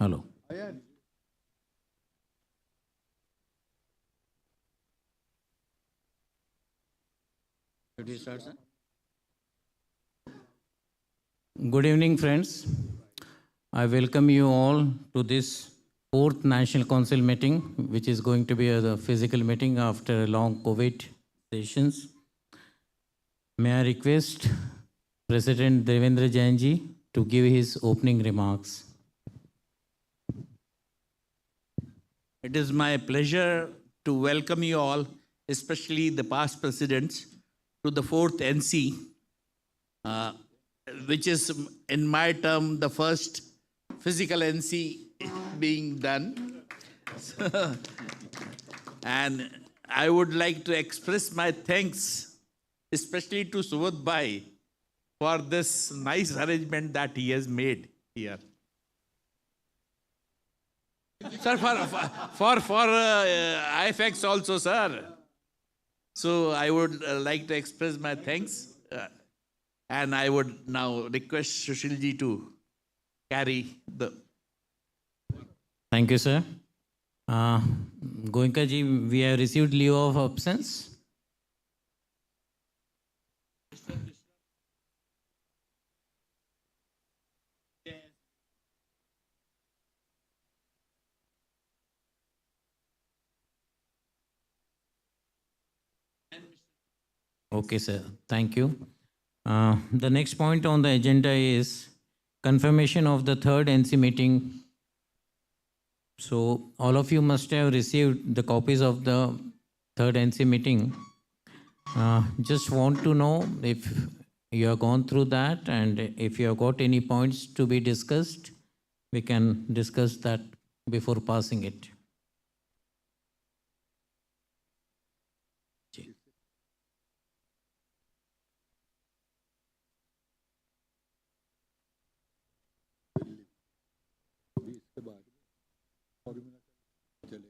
Hello. Should we start, sir? Good evening, friends. I welcome you all to this 4th National Council meeting, which is going to be a physical meeting after a long COVID sessions. May I request President Devendra Jainji to give his opening remarks. It is my pleasure to welcome you all, especially the past presidents, to the 4th NC, which is, in my term, the first physical NC being done. And I would like to express my thanks, especially to Subodh Bhai, for this nice arrangement that he has made here. Sir, for IFEX also, sir. So I would like to express my thanks, and I would now request Sushilji to carry the. Thank you, sir. Goenka ji, we have received leave of absence. Okay, sir. Thank you. The next point on the agenda is confirmation of the 3rd NC meeting. So all of you must have received the copies of the 3rd NC meeting. Just want to know if you have gone through that, and if you have got any points to be discussed, we can discuss that before passing it.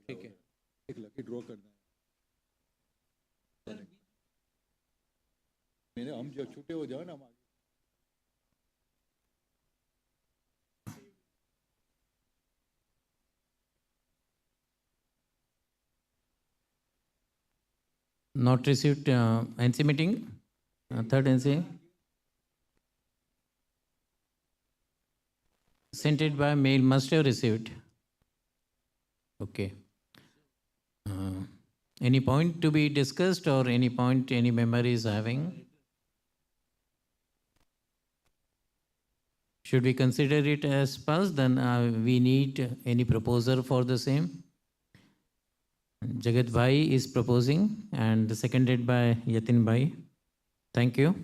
ठीक है, एक lucky draw करना है। मेरे हम जो छूटे हो जाओ ना हम Not received NC meeting, 3rd NC. Sent it by mail, must have received. Okay. Any point to be discussed, or any point any member is having? Should we consider it as passed? Then we need any proposer for the same. Jagat Bhai is proposing, and seconded by Yatin Bhai. Thank you.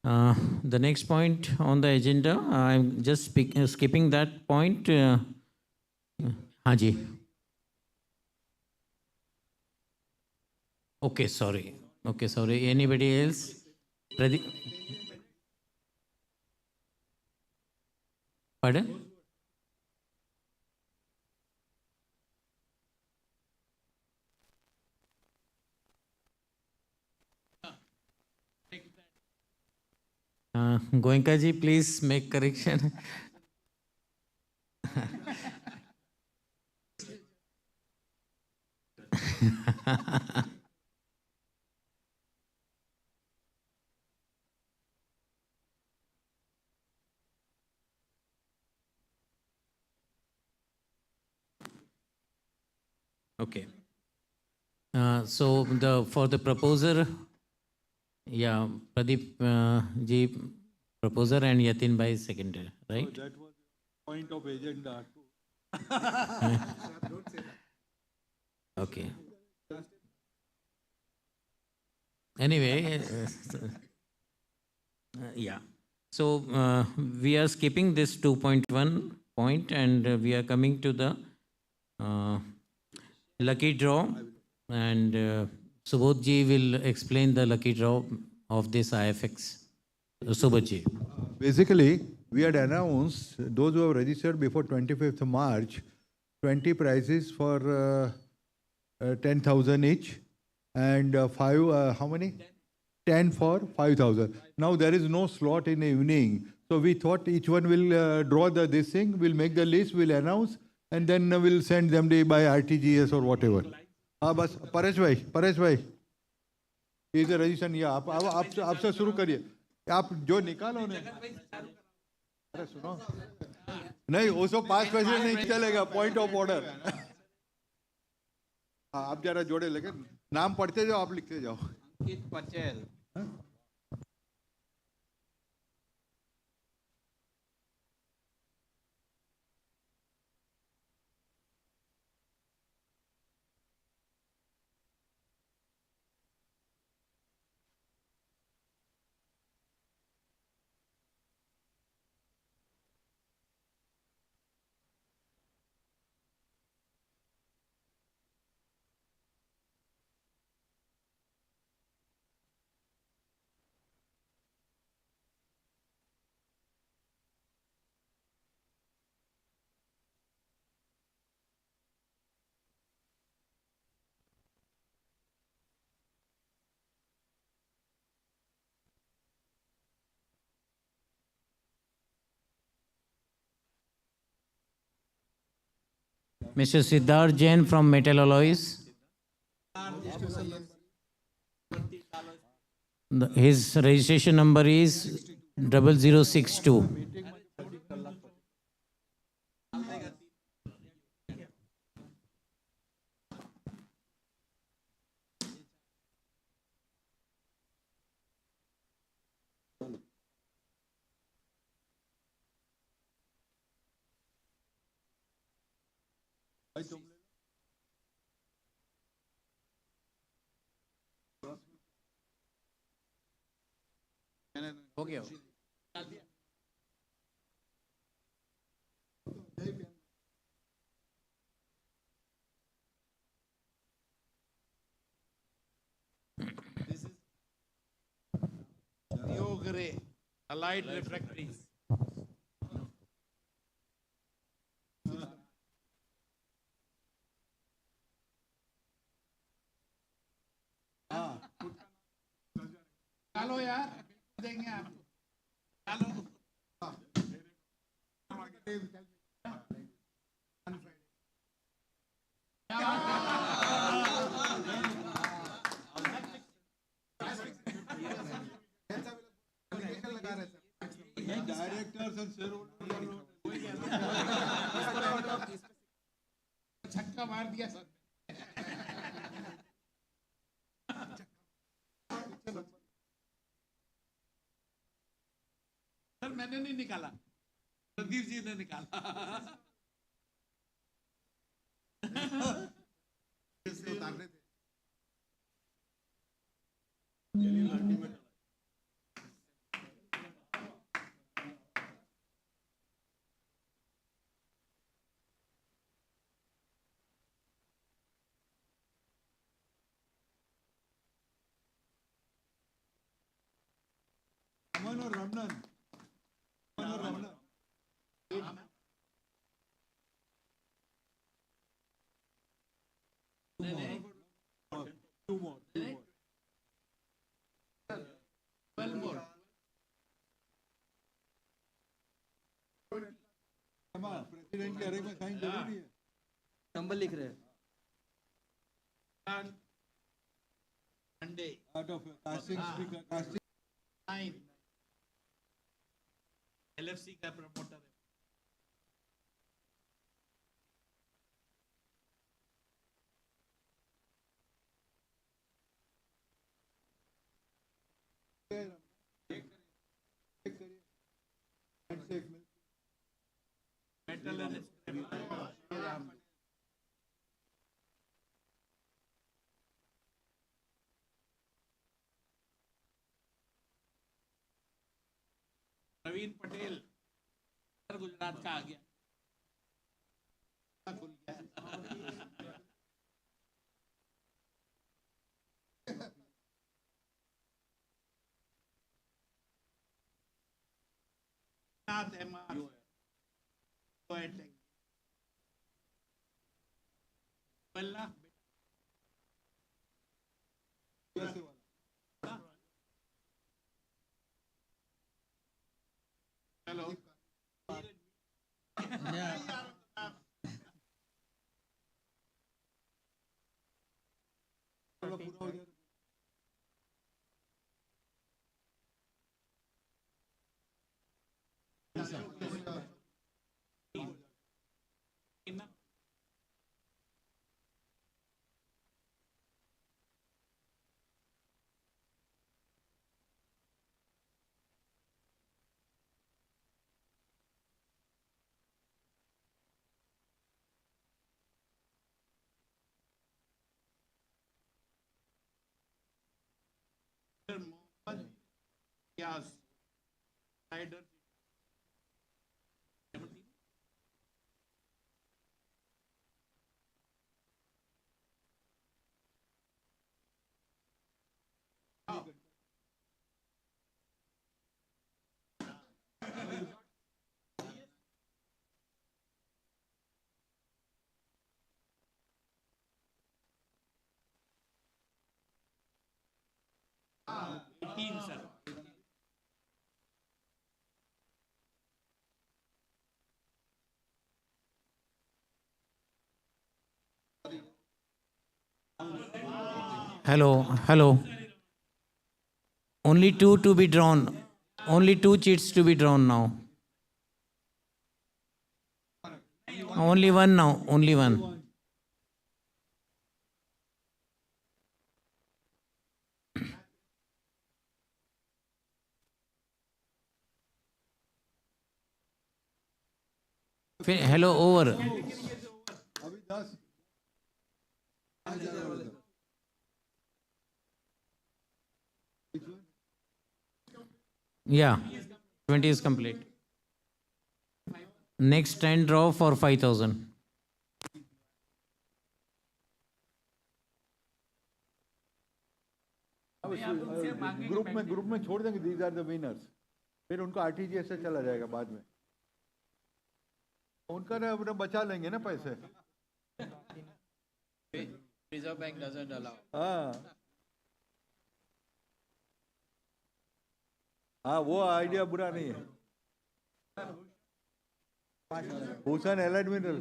The next point on the agenda, I'm just skipping that point. Haji. Okay, sorry. Okay, sorry. Anybody else? Pardon? Goenka ji, please make correction. Okay. So for the proposer, yeah, Pradeep ji proposer and Yatin Bhai seconder, right? So that was the point of agenda too. Okay. Anyway, yeah. So we are skipping this 2.1 point, and we are coming to the lucky draw, and Subodh ji will explain the lucky draw of this IFEX. Subodh ji. Basically, we had announced those who have registered before 25th March, 20 prizes for 10,000 each, and how many? 10 for 5,000. Now there is no slot in the evening. So we thought each one will draw this thing, we'll make the list, we'll announce, and then we'll send them by RTGS or whatever. हाँ बस परेश भाई ये जो registration ये आपसे शुरू करिए आप जो निकालो ने अरे सुनो नहीं उसको पास पैसे नहीं चलेगा पॉइंट ऑफ ऑर्डर हाँ आप जरा जोड़े लेके नाम पढ़ते जाओ आप लिखते जाओ अंकित Patel Mr. Siddharth Jain from Metal Alloys. His registration number is 0062. हो गया This is Neo Gray, Allied Refractories. चलो यार देंगे आपको चलो छक्का मार दिया सर सर मैंने नहीं निकाला प्रदीप जी ने निकाला उतारने थे अमन और Ramanan two more. One more. President के हर में साइन जरूरी है नंबर लिख रहे हैं Monday. Out of casting speaker casting 9 LFC का प्रमोटर है मेटल एंड प्रवीण पटेल गुजरात का आ गया खुल गया नाथ एमआर बल्ला Hello, hello. Only two to be drawn. Only two cheats to be drawn now. Only one now. Only one. Hello, over. Yeah, 20 is complete. Next 10 draw for 5,000. Group में छोड़ देंगे, these are the winners. फिर उनको RTGS से चला जाएगा बाद में, उनका ना अपना बचा लेंगे ना पैसे. Reserve Bank doesn't allow. हाँ, वो आइडिया बुरा नहीं है. Hussain allied mineral.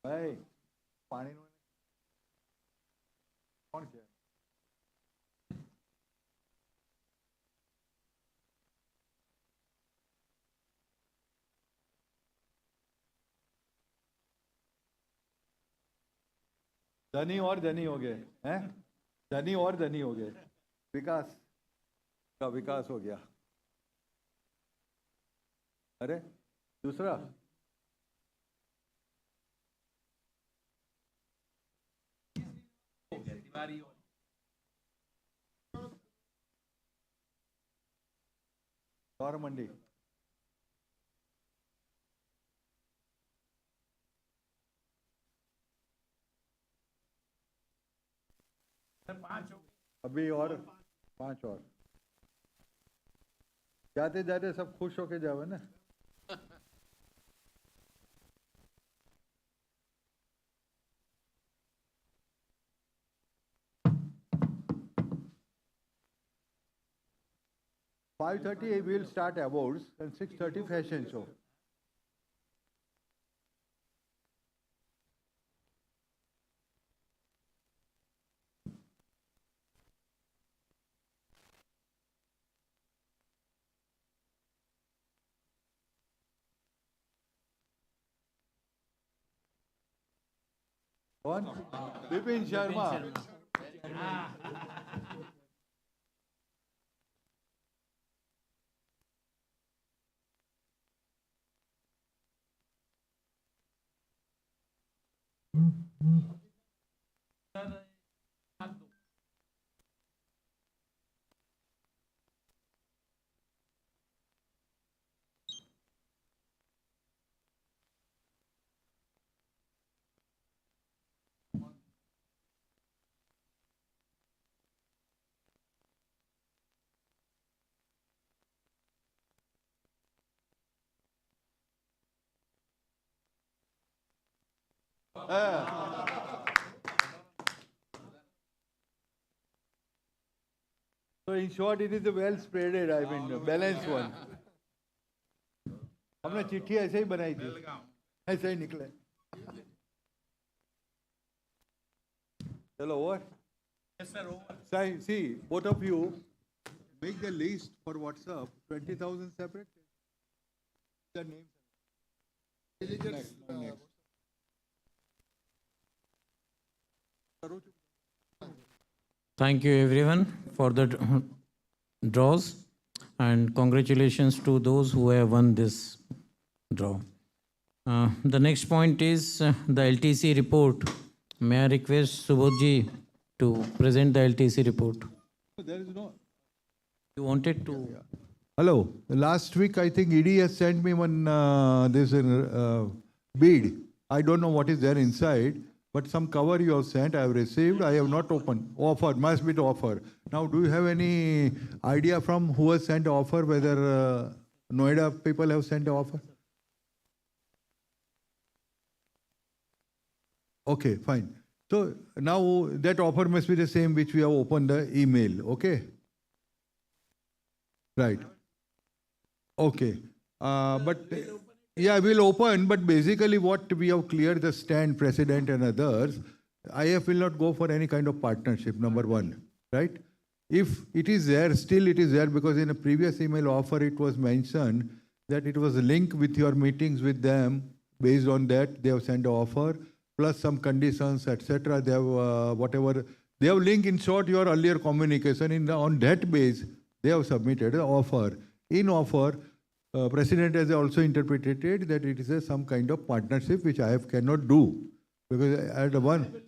भाई पानी कौन किया? धनी और धनी हो गए हैं, धनी और धनी हो गए. विकास का विकास हो गया. अरे दूसरा और मंडी. अभी और 5 और. जाते जाते सब खुश होके जाओ ना. $5:30 we will start awards and 6:30 fashion show. कौन? Vipin Sharma. So in short, it is a well spreaded, I mean, balanced one. हमने चिट्ठी ऐसे ही बनाई थी, ऐसे ही निकले. Hello, over. Yes, sir, over. See, both of you make the list for WhatsApp. 20,000 separate. The names. Next. Thank you everyone for the draws and congratulations to those who have won this draw. The next point is the LTC report. May I request Subodhji to present the LTC report? There is no. You wanted to? Hello. Last week, I think ED has sent me one bead. I don't know what is there inside, but some cover you have sent. I have received. I have not opened. Offer must be to offer. Now, do you have any idea from who has sent offer? Whether Noida people have sent offer? Okay, fine. So now that offer must be the same which we have opened the email. Okay. Right. Okay. But yeah, we'll open, but basically what we have cleared the stand, President and others, IF will not go for any kind of partnership, number one, right? If it is there, still it is there, because in a previous email offer it was mentioned that it was linked with your meetings with them. Based on that, they have sent the offer, plus some conditions, etc. They have whatever, they have linked in short your earlier communication. On that base, they have submitted an offer. In offer, President has also interpreted it that it is some kind of partnership which IF cannot do. Because at one...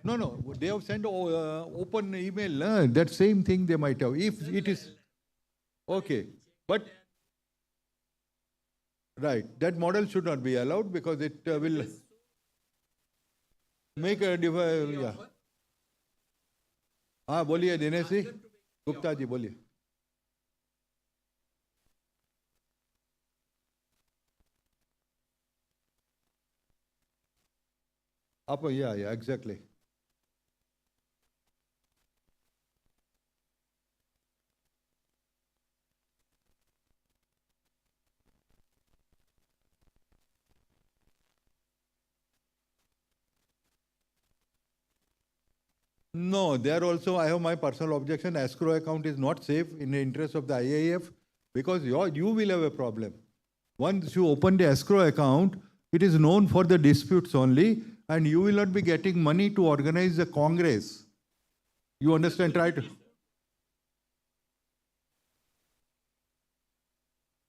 No, they have sent open email. That same thing they might have. If it is... Okay, but... Right, that model should not be allowed because it will make a divide. Yeah. हाँ बोलिए दिनेश जी, गुप्ता जी बोलिए. आप yeah, exactly. No, there also I have my personal objection. Escrow account is not safe in the interest of the IAF because you will have a problem. Once you open the escrow account, it is known for the disputes only, and you will not be getting money to organize the Congress. You understand, right?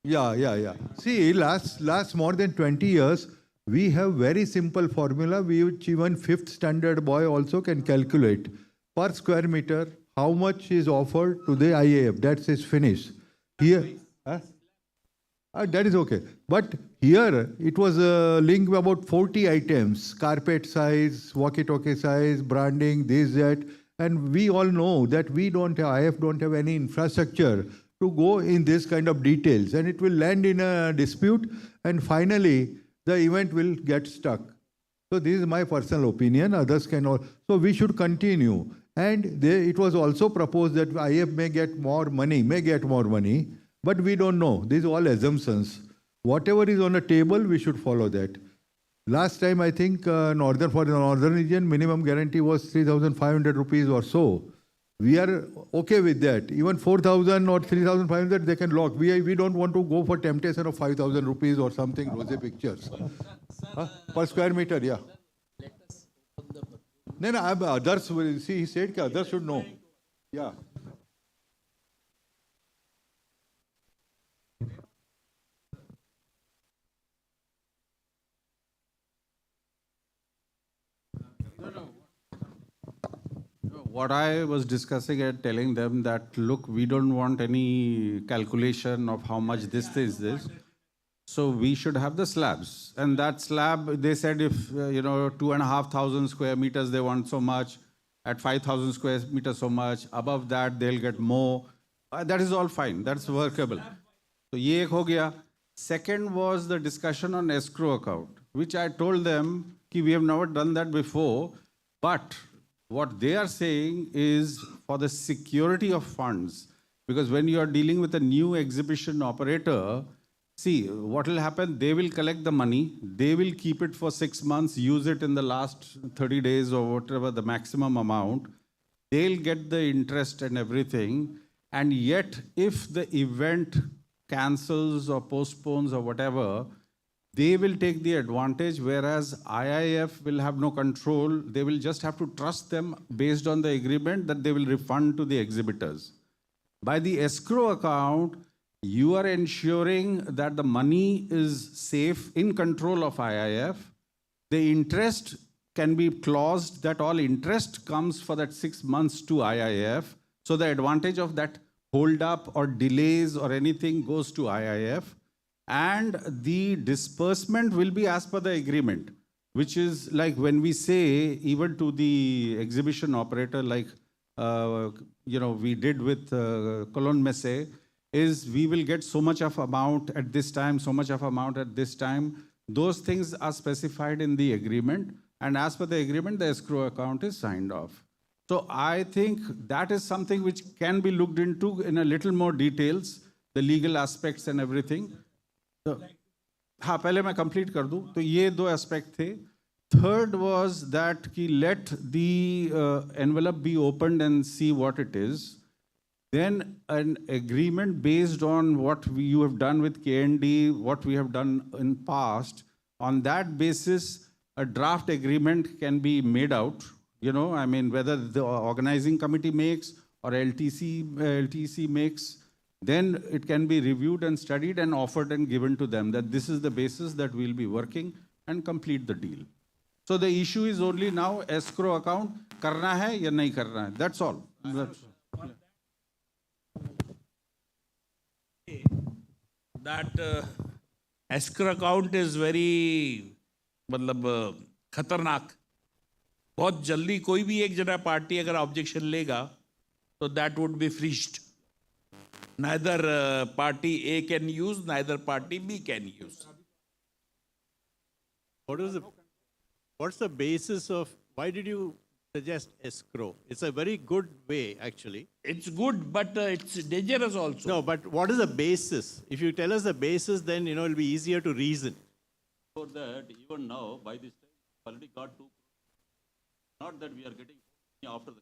Yeah. See, last more than 20 years, we have very simple formula which even 5th standard boy also can calculate. Per square meter, how much is offered to the IAF. That's his finish. Here, that is okay. But here, it was linked about 40 items. Carpet size, walkie-talkie size, branding, this, that. And we all know that IAF don't have any infrastructure to go in this kind of details. And it will land in a dispute. And finally, the event will get stuck. So this is my personal opinion. Others cannot. So we should continue. And it was also proposed that IF may get more money, but we don't know. These are all assumptions. Whatever is on the table, we should follow that. Last time, I think for the northern region, minimum guarantee was 3,500 rupees or so. We are okay with that. Even 4,000 or 3,500, they can lock. We don't want to go for temptation of 5,000 rupees or something, rosy pictures. Per square meter, yeah. No, others will see, he said that others should know. Yeah. What I was discussing and telling them that, look, we don't want any calculation of how much this is this. So we should have the slabs. And that slab, they said if, 2,500 square meters, they want so much. At 5,000 square meters, so much. Above that, they'll get more. That is all fine. That's workable. So ye ek ho gaya. Second was the discussion on escrow account, which I told them that we have never done that before. But What they are saying is for the security of funds, because when you are dealing with a new exhibition operator, see, what will happen, they will collect the money, they will keep it for 6 months, use it in the last 30 days or whatever the maximum amount. They'll get the interest and everything. And yet, if the event cancels or postpones or whatever, they will take the advantage, whereas IIF will have no control. They will just have to trust them based on the agreement that they will refund to the exhibitors. By the escrow account, you are ensuring that the money is safe in control of IIF. The interest can be claused that all interest comes for that 6 months to IIF. So the advantage of that hold up or delays or anything goes to IIF. And the disbursement will be as per the agreement, which is like when we say even to the exhibition operator, like we did with Cologne Messe, is we will get so much of amount at this time, so much of amount at this time. Those things are specified in the agreement, and as per the agreement, the escrow account is signed off. So I think that is something which can be looked into in a little more details, the legal aspects and everything. हाँ पहले मैं complete कर दूं तो ये दो aspect थे. Third was that कि let the envelope B opened and see what it is. Then an agreement based on what you have done with KND, what we have done in past, on that basis, a draft agreement can be made out. I mean, whether the organizing committee makes or LTC makes, then it can be reviewed and studied and offered and given to them that this is the basis that we'll be working and complete the deal. So the issue is only now escrow account, karna hai ya nahi karna hai. That's all. That escrow account is very खतरनाक. बहुत जल्दी कोई भी एक जना party अगर objection लेगा तो that would be freezed. Neither party A can use, neither party B can use. What's the basis of, why did you suggest escrow? It's a very good way, actually. It's good, but it's dangerous also. No, but what is the basis? If you tell us the basis, then, it'll be easier to reason. For that, even now, by this time, we already got 2 crores. Not that we are getting after the call.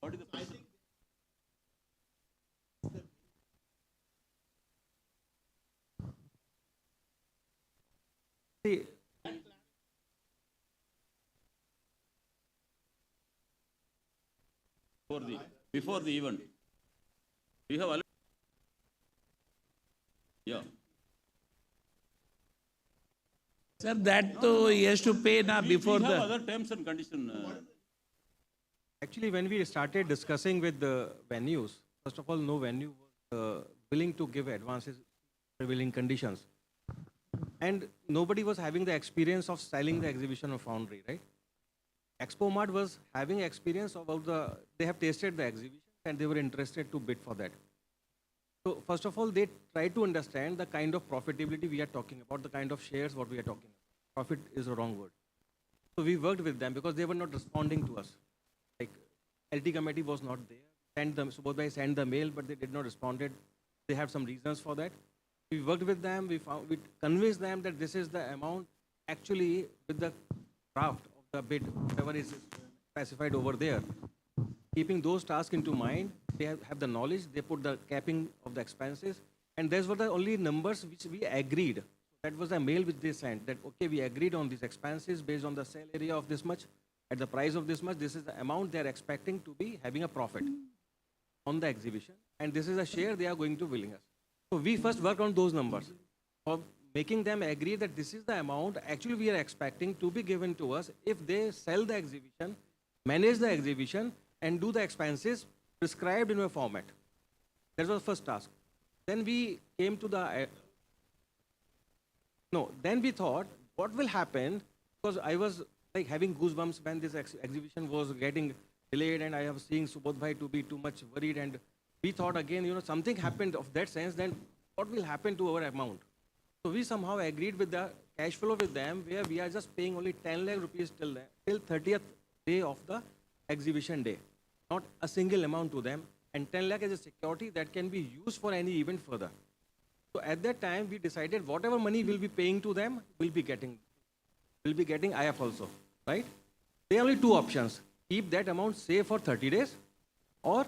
What is the price? Before the event, we have already, yeah. Sir, that though he has to pay now before we have the. other terms and conditions. Actually, when we started discussing with the venues, first of all, no venue was willing to give advances, prevailing conditions. And nobody was having the experience of styling the exhibition of Foundry, right? Expo Mart was having experience about they have tasted the exhibition and they were interested to bid for that. So first of all, they tried to understand the kind of profitability we are talking about, the kind of shares what we are talking about. Profit is a wrong word. So we worked with them because they were not responding to us. Like LT committee was not there. Subodh sent the mail, but they did not respond. They have some reasons for that. We worked with them. We convinced them that this is the amount actually with the draft of the bid, whatever is specified over there. Keeping those tasks into mind, they have the knowledge. They put the capping of the expenses, and those were the only numbers which we agreed. That was the mail which they sent. That okay, we agreed on these expenses based on the sale area of this much, at the price of this much. This is the amount they are expecting to be having a profit on the exhibition, and this is a share they are going to willing us. So we first work on those numbers, for making them agree that this is the amount actually we are expecting to be given to us if they sell the exhibition, manage the exhibition, and do the expenses prescribed in a format. That was the first task. Then we came to the, then we thought, what will happen, because I was like having goosebumps when this exhibition was getting delayed, and I was seeing Subodh Bhai to be too much worried, and we thought again, something happened of that sense, then what will happen to our amount? So we somehow agreed with the cash flow with them, where we are just paying only 10 lakh rupees till 30th day of the exhibition day, not a single amount to them, and 10 lakh is a security that can be used for any event further. So at that time, we decided whatever money we'll be paying to them, we'll be getting IF also, right? There are only two options: keep that amount safe for 30 days, or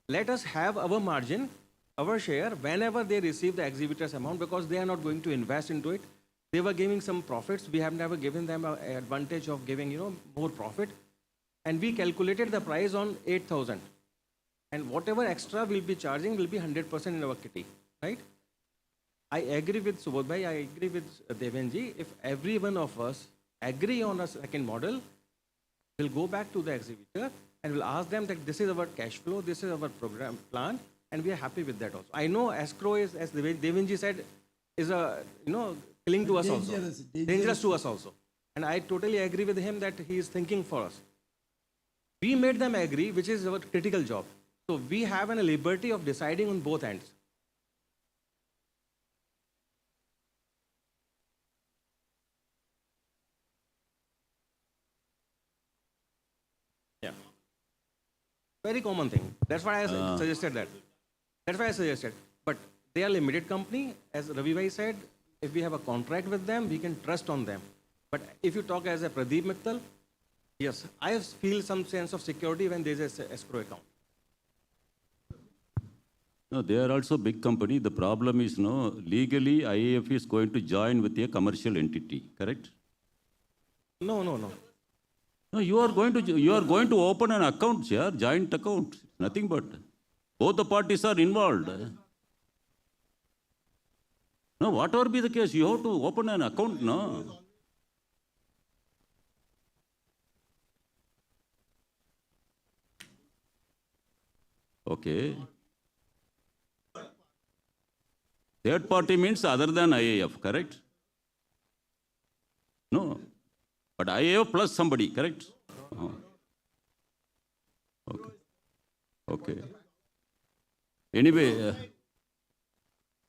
let us have our margin, our share, whenever they receive the exhibitor's amount, because they are not going to invest into it. They were giving some profits. We have never given them an advantage of giving, more profit. And we calculated the price on 8,000. And whatever extra we'll be charging will be 100% in our kitty, right? I agree with Subodh bhai, I agree with Devenji. If every one of us agree on a second model, we'll go back to the exhibitor and we'll ask them that this is our cash flow, this is our program plan, and we are happy with that also. I know escrow is, as Devenji said, is a, killing to us also. Dangerous to us also. And I totally agree with him that he is thinking for us. We made them agree, which is our critical job. So we have a liberty of deciding on both ends. Yeah. Very common thing. That's why I suggested that. That's why I suggested. But they are limited company. As Ravi bhai said, if we have a contract with them, we can trust on them. But if you talk as a Pradeep Mittal, yes, I feel some sense of security when there is an escrow account. No, they are also big company. The problem is, legally IAF is going to join with a commercial entity, correct? No. No, you are going to open an account here, joint account. Nothing but both the parties are involved. No, whatever be the case, you have to open an account, no? Okay. Third party means other than IAF, correct? No. But IAF plus somebody, correct? Oh. Okay. Okay. Anyway,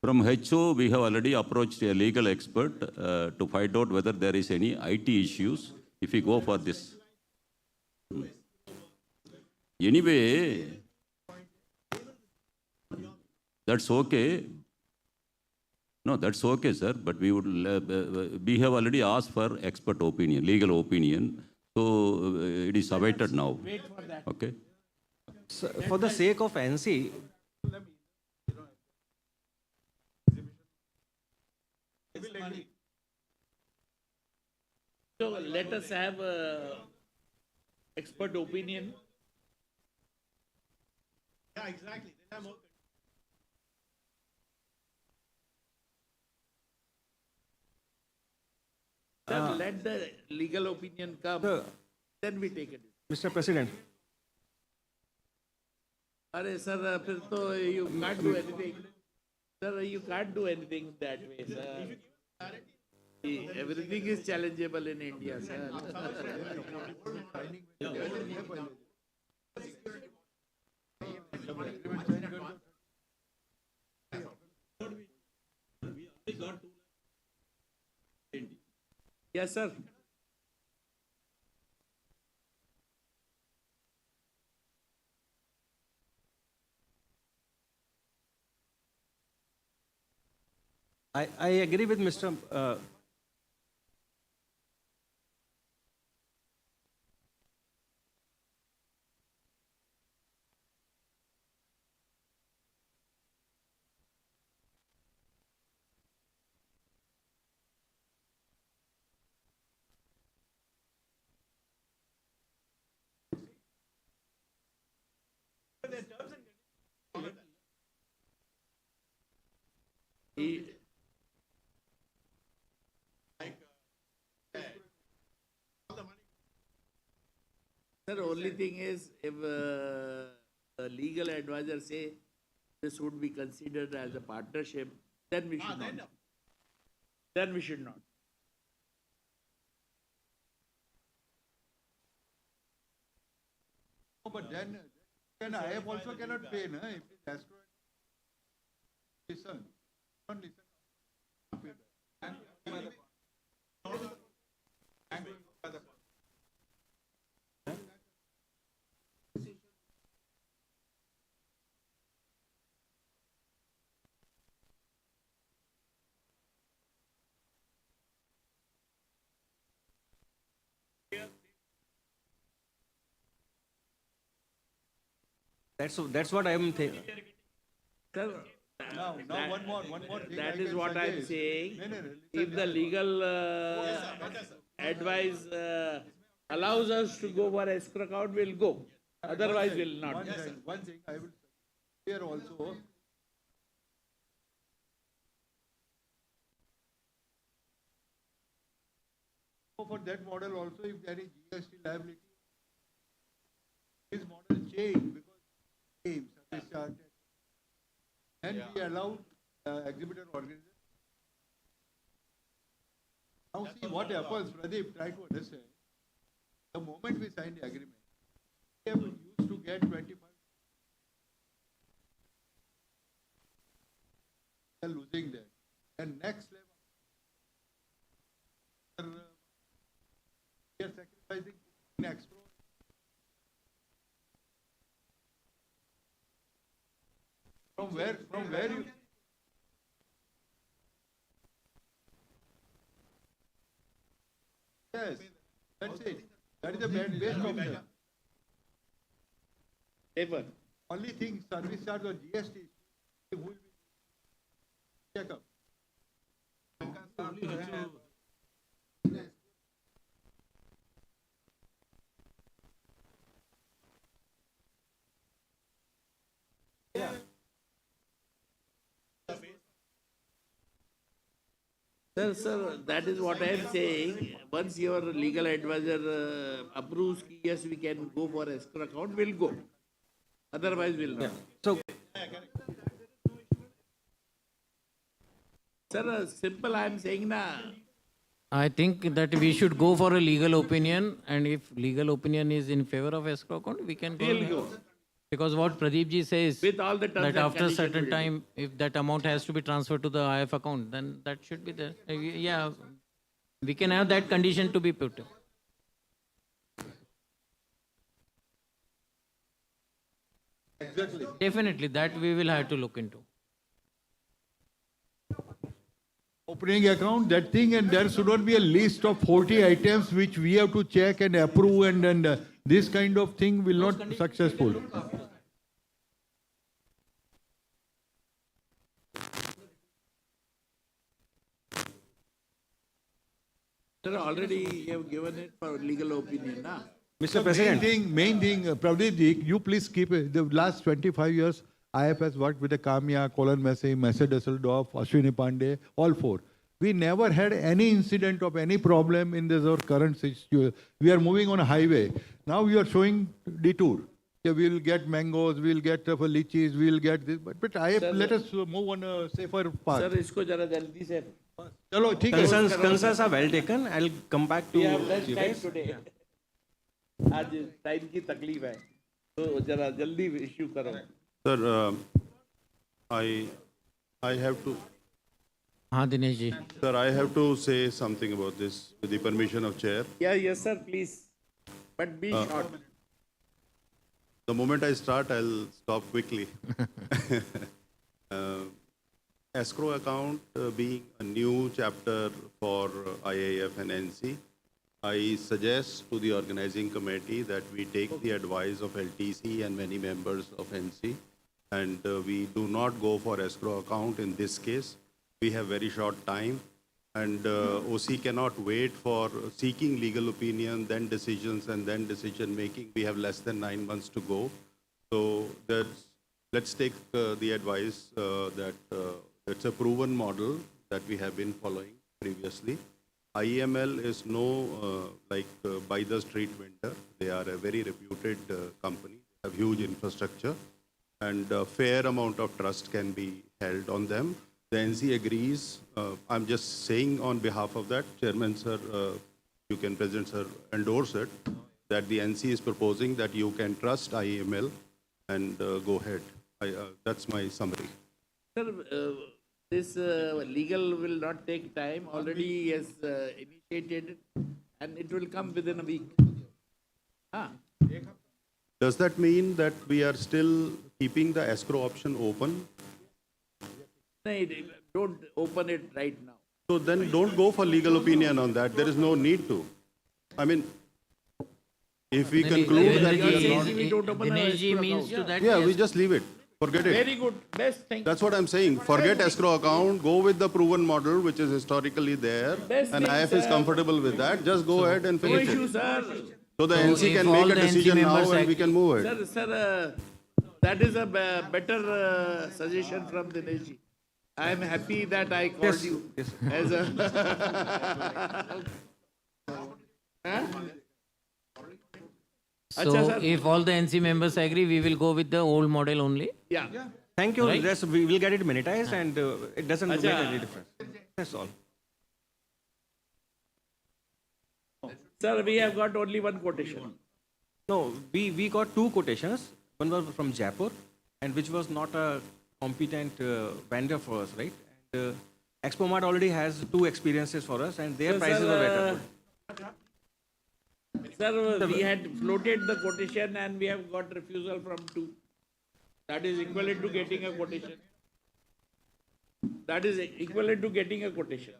from HO, we have already approached a legal expert to find out whether there is any IT issues if we go for this. Anyway, that's okay. No, that's okay, sir. But we have already asked for expert opinion, legal opinion. So it is awaited now. Wait for that. Okay. So for the sake of NC, So let us have expert opinion. Yeah, exactly. Sir, let the legal opinion come, Sir. then we take it. Mr. President, Arey sir, फिर तो you can't do anything. Sir, you can't do anything that way, sir. Everything is challengeable in India, sir. Yes, sir. I agree with Mr. He- Sir, only thing is, if a legal advisor say this would be considered as a partnership, then we should not. Then we should not. But then And IF also cannot pay, na? If it's escrow, listen. Don't listen. Pay back. That's what I'm thinking. Sir, Now, one more thing. that I is can what I'm suggest. saying. No, listen, If the legal advice allows us to go for escrow account, we'll go. Otherwise, we'll not. One thing I will here also. So for that model also, if there is GST liability, this model change because claim, service charge, and we allow exhibitor organization. Now see what happens, Pradeep, try to understand. The moment we sign the agreement, we have used to get 25. We are losing that. And next level, we are sacrificing in escrow. From where you? Yes, that's it. That is the best option. Paper. Only thing, service charge or GST, who will be check up. Sir, that is what I am saying. Once your legal advisor approves, yes, we can go for escrow account, we'll go. Otherwise, we'll not. So, Sir, simple I am saying na. I think that we should go for a legal opinion, and if legal opinion is in favor of escrow account, we can go. We'll ahead. go. Because what Pradeep ji says, With all the terms that and after a conditions certain we'll time, if that amount has to be transferred to the IF account, then that should be there. Yeah, we can have that condition to be put. Exactly. Definitely, that we will have to look into. Opening account, that thing, and there should not be a list of 40 items which we have to check and approve, and this kind of thing will not successful. Sir, already you have given it for legal opinion, na? Mr. President. Main thing, Pradeep ji, you please keep it. The last 25 years, IF has worked with the Kamya, Colin Massey, Messe Dusseldorf, Ashwini Pandey, all four. We never had any incident of any problem in this our current situation. We are moving on a highway. Now we are showing detour. Yeah, we will get mangoes, we will get lychees, we will get this. But IF, let us move on a safer path. Sir, इसको जरा जल्दी से. चलो ठीक है. Concerns are well taken. I'll come back to We have less you time guys. today. आज time की तकलीफ है. तो जरा जल्दी इश्यू करो. Sir, I have to, हाँ Dinesh ji. sir, I have to say something about this with the permission of chair. Yeah, yes, sir, please. But be short. The moment I start, I'll stop quickly. Escrow account being a new chapter for IAF and NC, I suggest to the organizing committee that we take the advice of LTC and many members of NC, and we do not go for escrow account in this case. We have very short time, and OC cannot wait for seeking legal opinion, then decisions, and then decision making. We have less than 9 months to go. So let's take the advice that it's a proven model that we have been following previously. IEML is no by the street vendor. They are a very reputed company, have huge infrastructure, and a fair amount of trust can be held on them. The NC agrees. I'm just saying on behalf of that, Chairman sir, you can, President sir, endorse it, that the NC is proposing that you can trust IEML and go ahead. That's my summary. Sir, this legal will not take time. Already he has initiated it, and it will come within a week. Ah. Does that mean that we are still keeping the escrow option open? No, don't open it right now. So then don't go for legal opinion on that. There is no need to. I mean, if we conclude that You're we are saying not, we don't open our Dinesh ji escrow means account. to that. yeah, yes. we just leave it. Forget it. Very good. Best thing. That's what I'm saying. Forget escrow account, go with the proven model, which is historically there, Best and thing, IF is sir. comfortable with that. Just go ahead and No finish issue, it. sir. So the NC if can all make a the NC decision now members and we can move it. Sir, that is a better suggestion from Dinesh ji. I am happy that I called you as a. Huh? So Acha, sir. if all the NC members agree, we will go with the old model only. Yeah. Thank you. Right. Just we will get it monetized and it doesn't make Acha. any difference. That's all. Sir, we have got only one quotation. No, we got two quotations. One was from Jaipur, and which was not a competent vendor for us, right? And Expo Mart already has two experiences for us, and their So, prices sir, are better. Sir, we had floated the quotation and we have got refusal from two. That is equivalent to getting a quotation. That is equivalent to getting a quotation.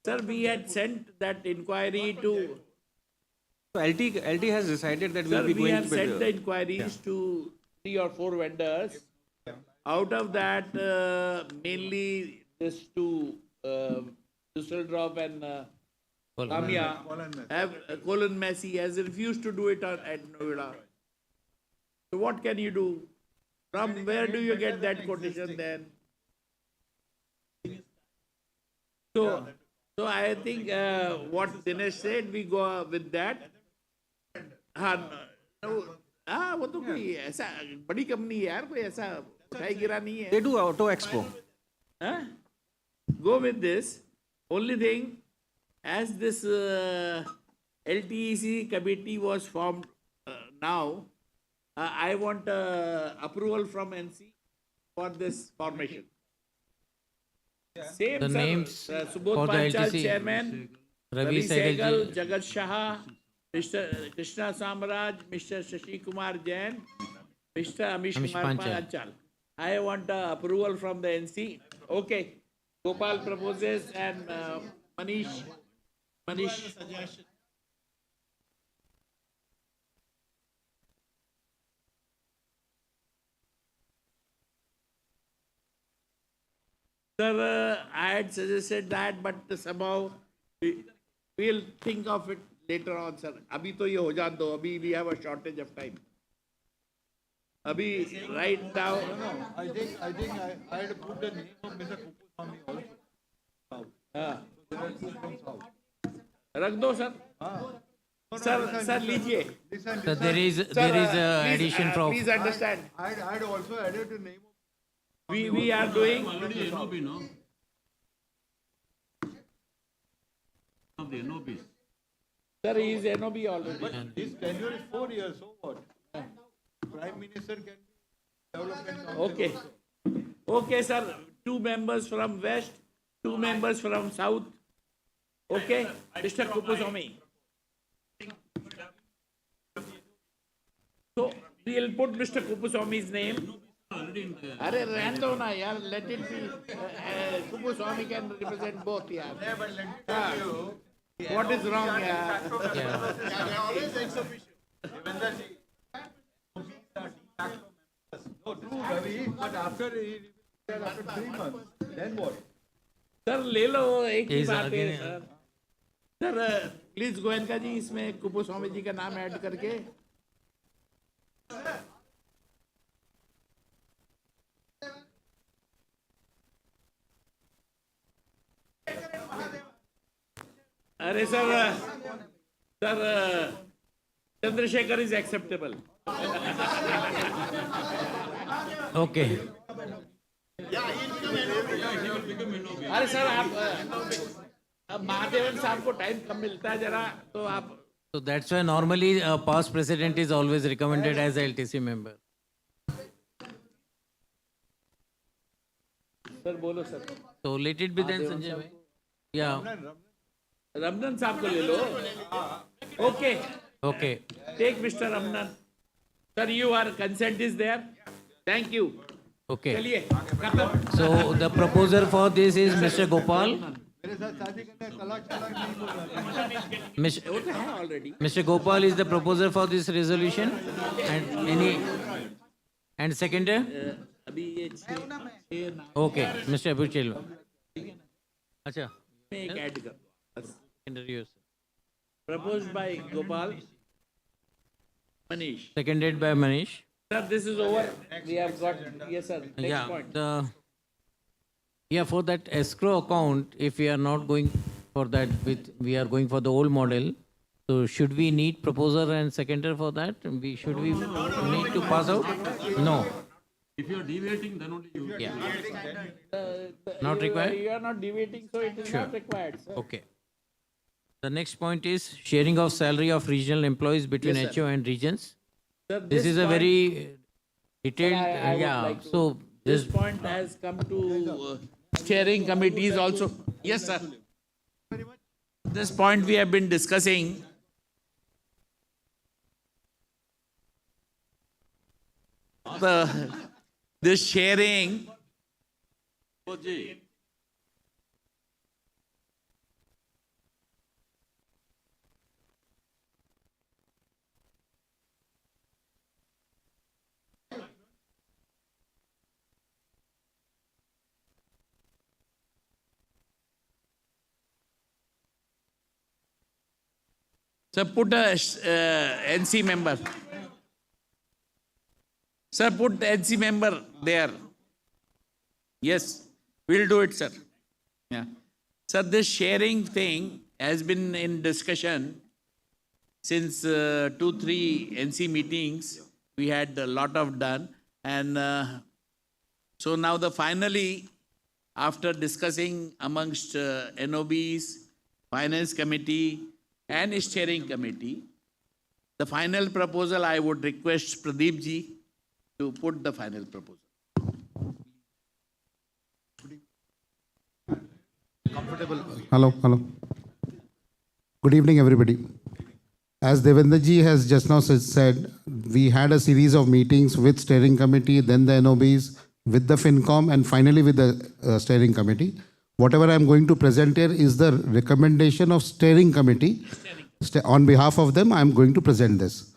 Sir, we had sent that inquiry to. So LT has decided that we Sir, will be we going have with sent the inquiries to 3 or 4 vendors. Out of that, mainly this two, Dusseldorf and Kamia, have Colin Massey has refused to do it at Noida. So what can you do? From where do you get that quotation then? So I think what Dinesh said, we go with that. हाँ वो तो कोई ऐसा बड़ी company है यार, कोई ऐसा उठाई गिरा नहीं है. They do Auto Expo. Huh? Go with this. Only thing, as this LTEC committee was formed now, I want approval from NC for this formation. Same The sir, names Subodh for the Panchal LTC, chairman, Ravi Ravi Sehgal Sehgal, ji. Jagat Shah, Mr. Krishna Samraj, Mr. Shashi Kumar Jain, Mr. Amish Kumar Panchal. Panchal. I want approval from the NC. Okay. Gopal proposes and Manish. Sir, I had suggested that, but somehow we'll think of it later on, sir. अभी तो ये हो जान दो. अभी we have a shortage of time. अभी right now. I think I had put the name of Mr. Kupuswamy also. हाँ. रख दो सर. सर लीजिए. So there is a addition from. Please understand. I had also added the name of. We are doing. Already NOB, no? Of the NOBs. Sir, he is NOB already. His tenure is 4 years, so what? Prime Minister can be development. Okay. Okay, sir. 2 members from West, 2 members from South. Okay, Mr. Kupuswamy. So we'll put Mr. Kupuswamy's name. अरे रहने दो ना यार, let it be. Kupuswamy can represent both यार. What is wrong यार? No, true, Ravi, but after 3 months, then what? Sir ले लो एक ही Is बात है again- sir. Sir please Goenka ji इसमें कुपुस्वामी जी का नाम ऐड करके. अरे sir Chandrashekhar is acceptable. Okay. अरे सर आप अब महादेवन साहब को टाइम कम मिलता है जरा, तो आप So that's why normally a past president is always recommended as a LTC member. Sir बोलो sir. So let it be then, Sanjay bhai. Yeah. Ramanan साहब को ले लो. Okay. Okay. Take Mr. Ramnan. Sir, your consent is there. Thank you. Okay. चलिए खत्म. So the proposer for this is Mr. Gopal. Mr. Gopal is the proposer for this resolution. And seconder? अभी ये छह नाम Okay, Mr. Abuchel. अच्छा. में एक add कर दो. Seconder yours. Proposed by Gopal. Manish. Seconded by Manish. Sir, this is over. We have got, yes sir. Next Yeah. point. For that escrow account, if we are not going for that, we are going for the old model. So should we need proposer and seconder for that? Should we need to pass out? No. If you are deviating, then only you. Yeah. Not required? You are not deviating, so it is Sure. not required, sir. Okay. The next point is sharing of salary of regional employees between Yes, sir. HO and regions. Sir, This is a point- very detailed, I would yeah. like to- So This point has come to steering committees also. Yes, sir. This point we have been discussing. This sharing, sir, put a NC member. Sir, put NC member there. Yes, we'll do it, sir. Yeah. Sir, this sharing thing has been in discussion since 2-3 NC meetings. We had a lot of done. And so now finally, after discussing amongst NOBs, Finance Committee, and Steering Committee, the final proposal, I would request Pradeep ji to put the final proposal. Hello. Good evening, everybody. As Devendra ji has just now said, we had a series of meetings with steering committee, then the NOBs, with the FinCom, and finally with the steering committee. Whatever I am going to present here is the recommendation of steering committee. On behalf of them, I am going to present this.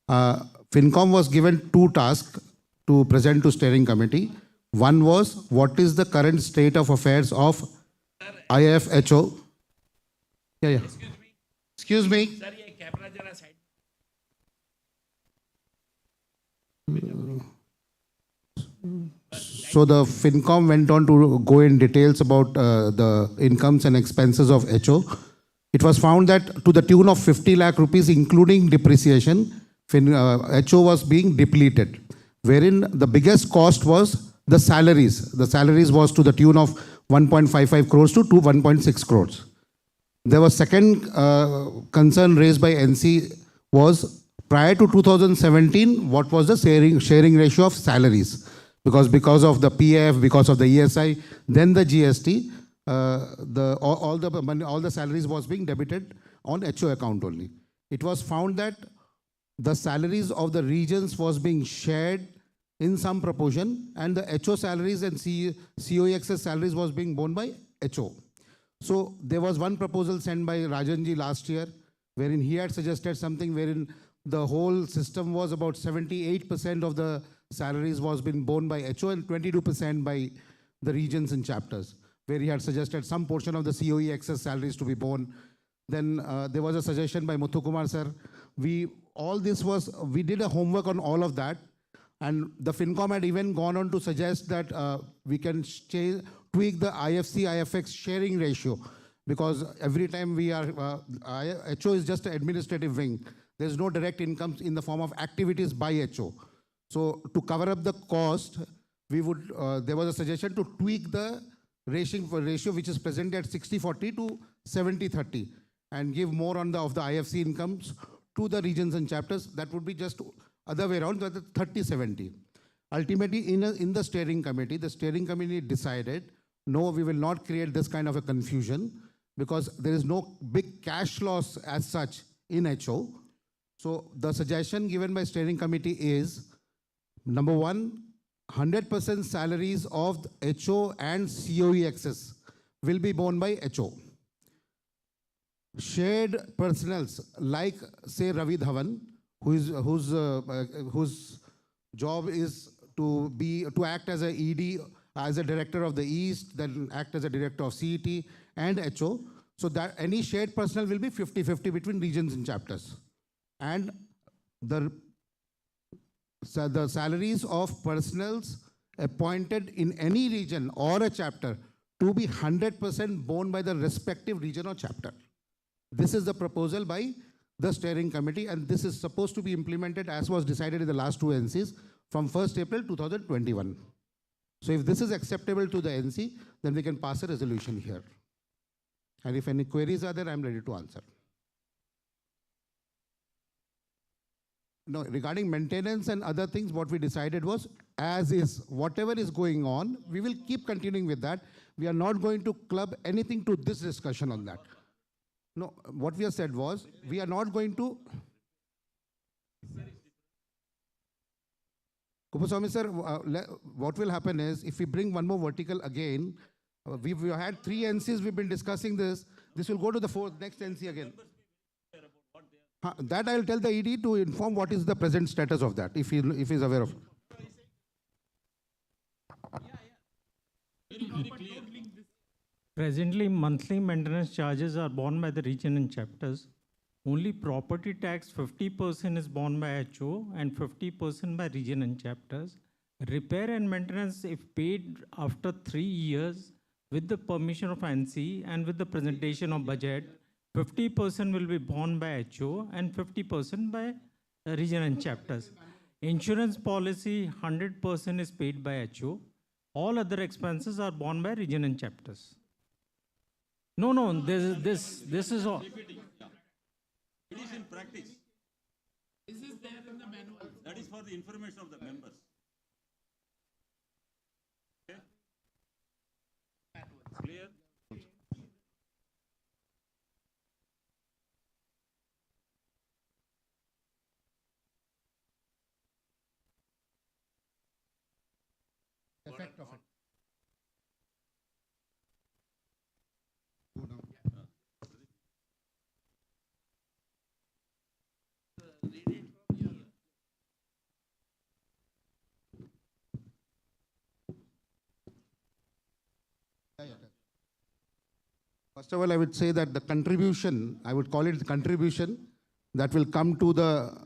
FinCom was given 2 tasks to present to steering committee. One was, what is the current state of affairs of IFHO? Yeah. Excuse me. Sir, ye camera jara side. So the FinCom went on to go in details about the incomes and expenses of HO. It was found that to the tune of 50 lakh rupees, including depreciation, HO was being depleted, wherein the biggest cost was the salaries. The salaries was to the tune of 1.55 crores to 1.6 crores. There was second concern raised by NC was prior to 2017, what was the sharing ratio of salaries? Because of the PF, because of the ESI, then the GST, all the salaries was being debited on HO account only. It was found that the salaries of the regions was being shared in some proportion, and the HO salaries and COEXS salaries was being borne by HO. So there was one proposal sent by Rajanji last year, wherein he had suggested something wherein the whole system was about 78% of the salaries was being borne by HO and 22% by the regions and chapters, where he had suggested some portion of the COEXS salaries to be borne. Then there was a suggestion by Muthukumar sir. We did a homework on all of that, and the FinCom had even gone on to suggest that we can tweak the IFEX sharing ratio, because every time we are, HO is just an administrative wing. There's no direct incomes in the form of activities by HO. So to cover up the cost, we would, there was a suggestion to tweak the ratio which is present at 60-40 to 70-30 and give more on the of the IFC incomes to the regions and chapters. That would be just other way around, but 30-70. Ultimately, in the steering committee decided, no, we will not create this kind of a confusion because there is no big cash loss as such in HO. So the suggestion given by steering committee is, number one, 100% salaries of the HO and COE access will be borne by HO. Shared personals like, say, Ravi Dhawan, whose job is to act as a ED, as a director of the East, then act as a director of CET and HO. So that any shared personnel will be 50-50 between regions and chapters. And the salaries of personals appointed in any region or a chapter to be 100% borne by the respective region or chapter. This is the proposal by the steering committee, and this is supposed to be implemented as was decided in the last two NCs from 1st April 2021. So if this is acceptable to the NC, then we can pass a resolution here. And if any queries are there, I'm ready to answer. No, regarding maintenance and other things, what we decided was, as is, whatever is going on, we will keep continuing with that. We are not going to club anything to this discussion on that. No, what we have said was, we are not going to... Kupaswamy sir, what will happen is, if we bring one more vertical again, we've had 3 NCs, we've been discussing this. This will go to the next NC again. That I'll tell the ED to inform what is the present status of that, if he's aware of. Presently, monthly maintenance charges are borne by the region and chapters. Only property tax 50% is borne by HO and 50% by region and chapters. Repair and maintenance, if paid after 3 years with the permission of NC and with the presentation of budget, 50% will be borne by HO and 50% by region and chapters. Insurance policy, 100% is paid by HO. All other expenses are borne by region and chapters. No, this is all. It is in practice. This is there in the manual. That is for the information of the members. Okay? Clear? Effect of it. First of all, I would say that the contribution, I would call it the contribution that will come to the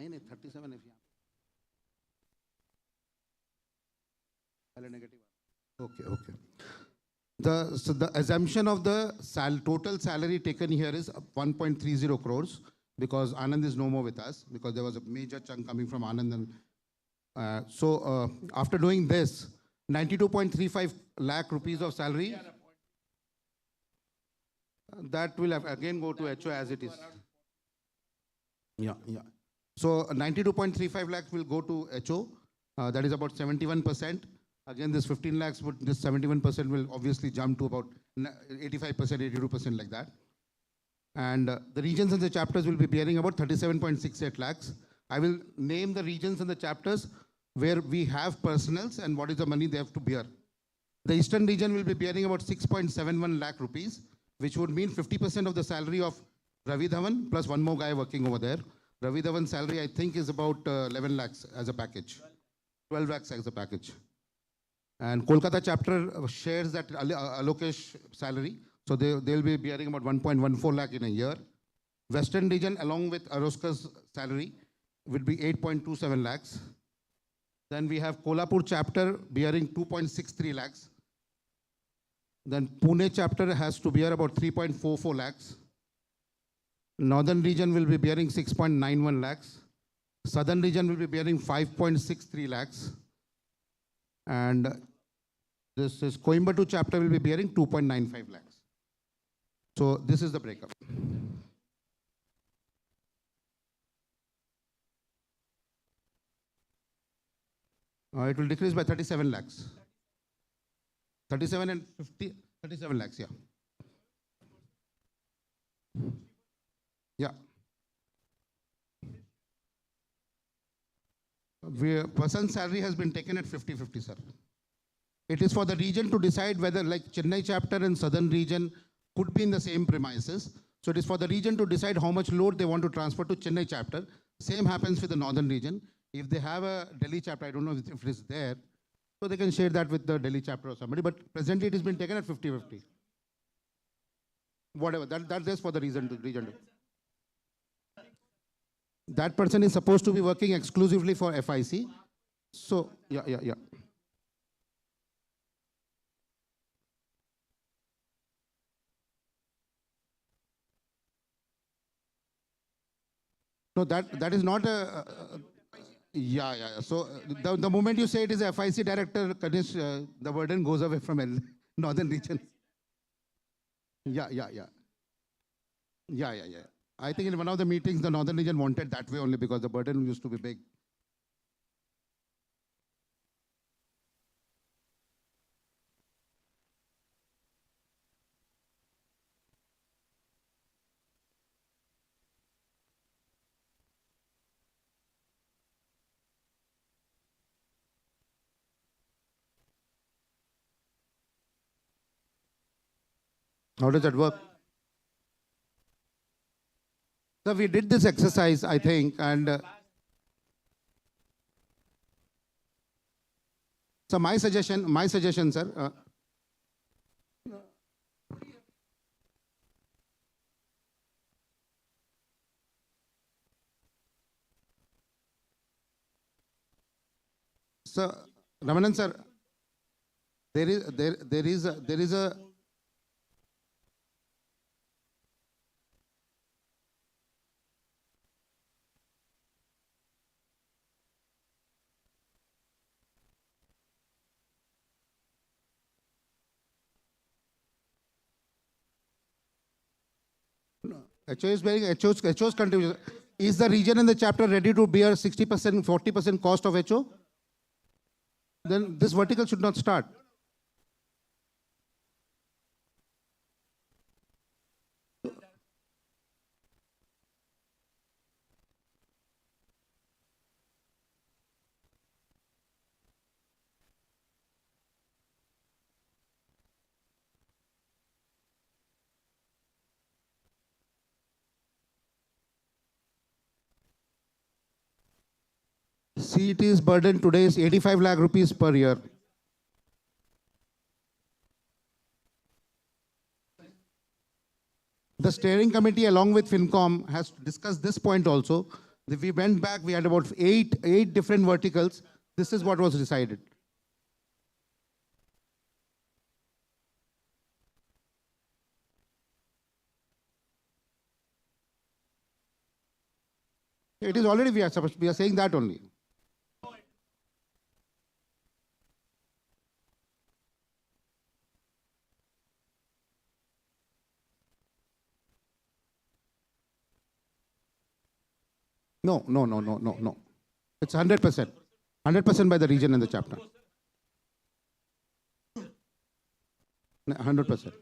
नहीं 37 है negative. Okay. So the assumption of the total salary taken here is 1.30 crores because Anand is no more with us because there was a major chunk coming from Anand. And, so after doing this, 92.35 lakh rupees of salary, that will again go to HO as it is. Yeah. So 92.35 lakhs will go to HO. That is about 71%. Again, this 15 lakhs, this 71% will obviously jump to about 85%, 82% like that. And the regions and the chapters will be bearing about 37.68 lakhs. I will name the regions and the chapters where we have personals and what is the money they have to bear. The Eastern region will be bearing about 6.71 lakh rupees, which would mean 50% of the salary of Ravi Dhawan plus one more guy working over there. Ravi Dhawan's salary, I think, is about 11 lakhs as a package. 12 lakhs as a package. And Kolkata chapter shares that Alokesh salary. So they'll be bearing about 1.14 lakh in a year. Western region, along with Aroska's salary, would be 8.27 lakhs. Then we have Kolhapur chapter bearing 2.63 lakhs. Then Pune chapter has to bear about 3.44 lakhs. Northern region will be bearing 6.91 lakhs. Southern region will be bearing 5.63 lakhs. And this is Coimbatore chapter will be bearing 2.95 lakhs. So this is the breakup. It will decrease by 37 lakhs. 37 and 50, 37 lakhs, yeah. Yeah. Person's salary has been taken at 50-50, sir. It is for the region to decide whether, like Chennai chapter and southern region could be in the same premises. So it is for the region to decide how much load they want to transfer to Chennai chapter. Same happens with the northern region. If they have a Delhi chapter, I don't know if it is there, so they can share that with the Delhi chapter or somebody. But presently it has been taken at 50-50. Whatever, that's just for the region to. That person is supposed to be working exclusively for FIC. So, yeah. No, that is not a. Yeah. So the moment you say it is a FIC director, Kanish, the burden goes away from northern region. Yeah. I think in one of the meetings, the northern region wanted that way only because the burden used to be big. How does that work? So we did this exercise, I think, and so my suggestion, sir. So, Ramanan sir, there is a. HO is bearing HO's contribution. Is the region and the chapter ready to bear 60%, 40% cost of HO? Then this vertical should not start. CET's burden today is 85 lakh rupees per year. The steering committee along with FinCom has discussed this point also. If we went back, we had about eight different verticals. This is what was decided. It is already, we are saying that only. No. It's 100%. 100% by the region and the chapter. 100%.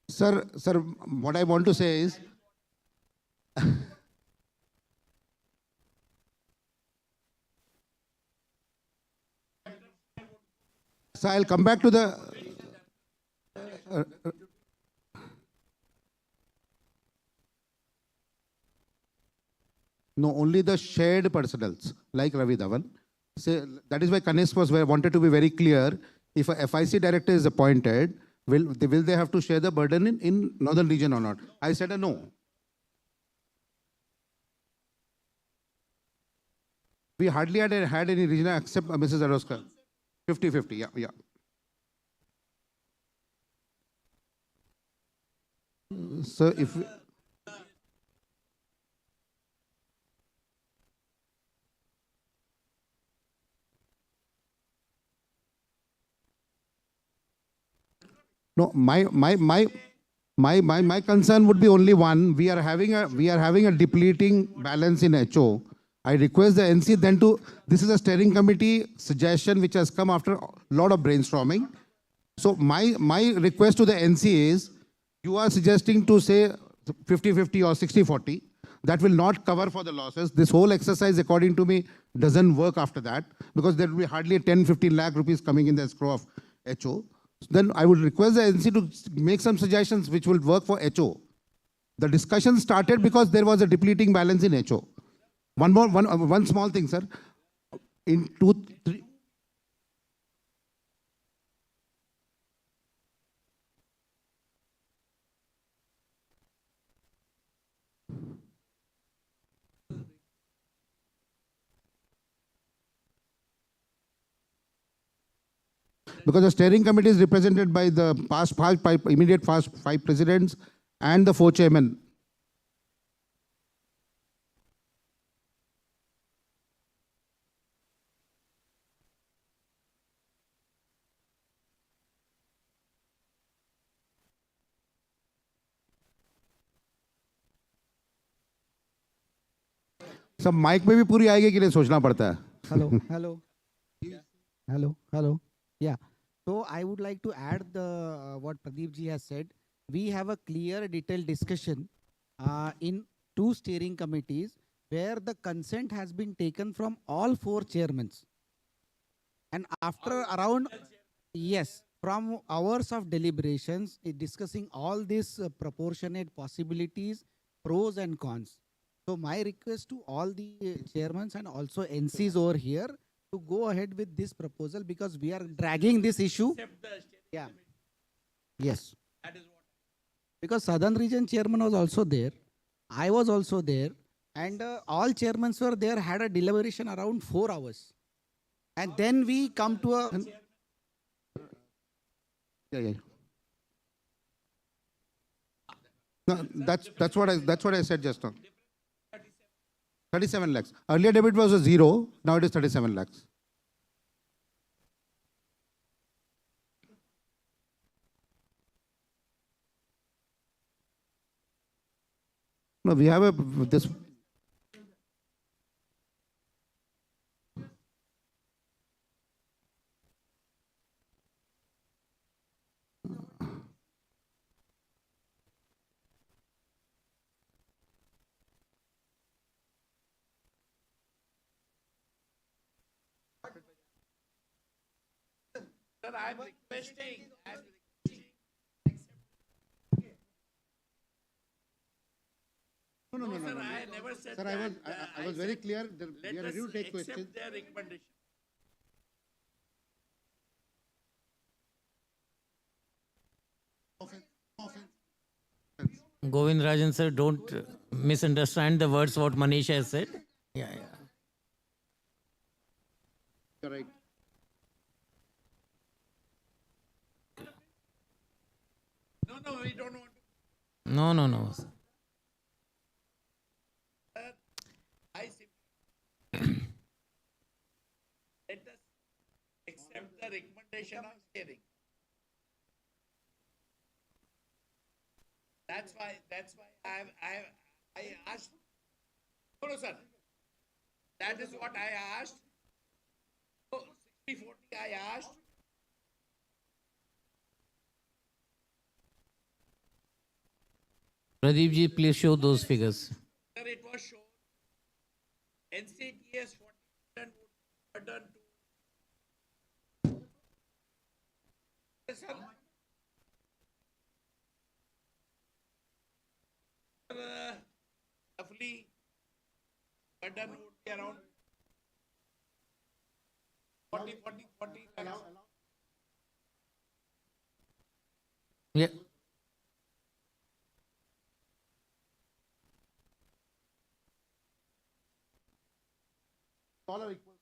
Sir, what I want to say is, So I'll come back to the... No, only the shared personnels, like Ravi Dhawan. So that is why Kanishk wanted to be very clear. If a FIC director is appointed, will they have to share the burden in northern region or not? I said a no. We hardly had any regional except Mrs. Aroska. 50-50, yeah. So if... No, my concern would be only one. We are having a depleting balance in HO. I request the NC then to, this is a steering committee suggestion which has come after a lot of brainstorming. So my request to the NC is, you are suggesting to say 50-50 or 60-40. That will not cover for the losses. This whole exercise, according to me, doesn't work after that, because there will be hardly 10-15 lakh rupees coming in the escrow of HO. Then I would request the NC to make some suggestions which will work for HO. The discussion started because there was a depleting balance in HO. One small thing, sir. In 2-3... Because the steering committee is represented by the immediate past 5 presidents and the 4 chairmen. सब mic में भी पूरी आएगी कि नहीं सोचना पड़ता है. Hello. Yeah. So I would like to add what Pradeep ji has said. We have a clear, detailed discussion in 2 steering committees where the consent has been taken from all 4 chairmen. And after around, yes, from hours of deliberations, discussing all these proportionate possibilities, pros and cons. So my request to all the chairmen and also NCs over here to go ahead with this proposal, because we are dragging this issue. Yeah. Yes. Because Southern Region Chairman was also there. I was also there. And all chairmen were there, had a deliberation around 4 hours. And then we come to a... Yeah. No, that's what I said just now. 37 lakhs. Earlier debit was a 0, now it is 37 lakhs. No, we have this. Sir, I'm requesting. No. Sir, I never said Sir, that. I was very clear. We are Let ready to us take questions. accept their recommendation. Govind Rajan sir, don't misunderstand the words what Manish has said. Yeah. You're right. No, we don't want to. No. I simply let us accept the recommendation of steering. That's why I asked. No, sir. That is what I asked. So 60-40 I asked. Pradeep ji, please show those figures. Sir, it was shown. NCTS 40% would burden to burden would be around 40 lakhs. Yeah. All are equal.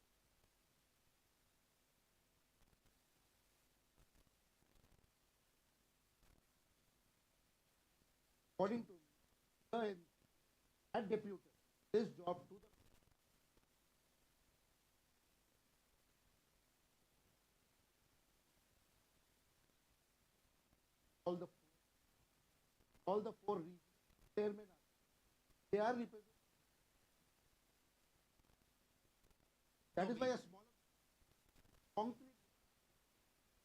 According to the had deputed this job to the all the four regions chairmen they are represented. That is why a smaller concrete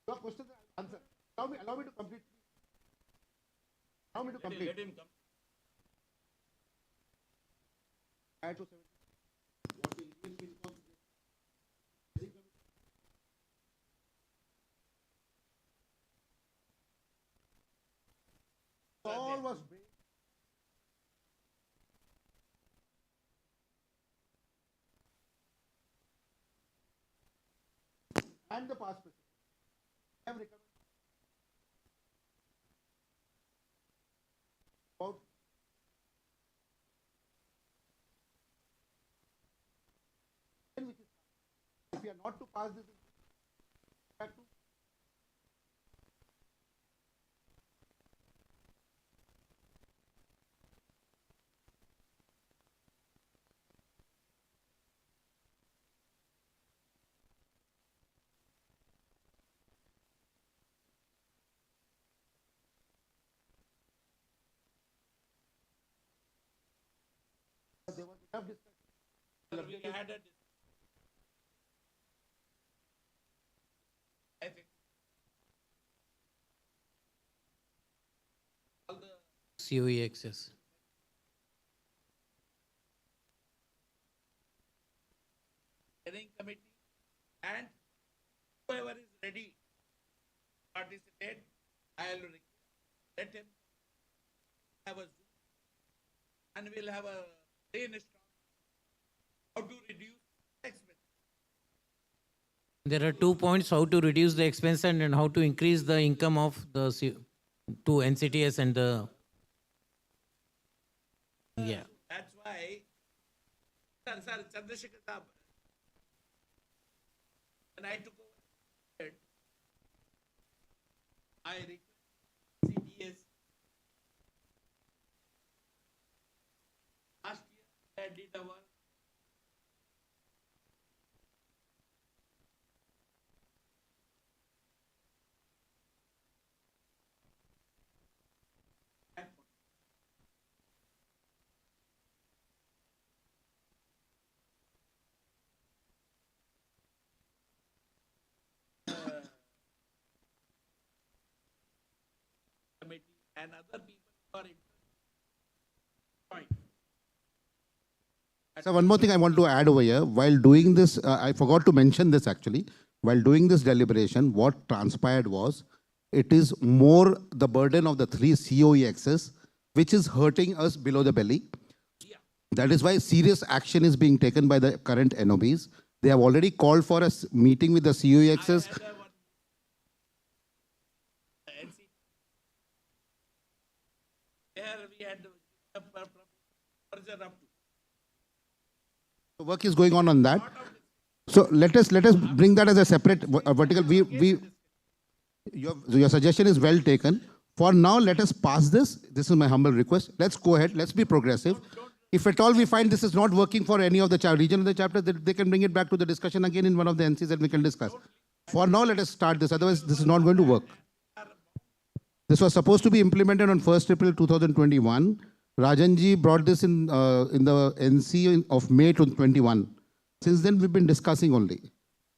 your question answer. Allow me to complete. Allow me to complete. Let him come. Add to 70. What will be in all was based and the past president have recommended about which is if we are not to pass this back to there was enough discussion. We had a I think all the COE access. steering committee and whoever is ready to participate, I will let him have a Zoom and we'll have a brainstorm how to reduce expense. There are 2 points: how to reduce the expense and how to increase the income of the to NCTS and the yeah. That's why, sir, Chandrasekhar Saab, when I took over, I requested CTS. Last year, I did our committee and other people who are interested. Point. So one more thing I want to add over here. While doing this, I forgot to mention this actually. While doing this deliberation, what transpired was, it is more the burden of the 3 COEXs, which is hurting us below the belly. That is why serious action is being taken by the current NOBs. They have already called for a meeting with the COEXs. There we had a further up to. The work is going on that. So let us bring that as a separate vertical. Your suggestion is well taken. For now, let us pass this. This is my humble request. Let's go ahead. Let's be progressive. If at all we find this is not working for any of the region of the chapter, they can bring it back to the discussion again in one of the NCs that we can discuss. For now, let us start this. Otherwise, this is not going to work. This was supposed to be implemented on 1st April 2021. Rajanji brought this in the NC of May 2021. Since then, we've been discussing only.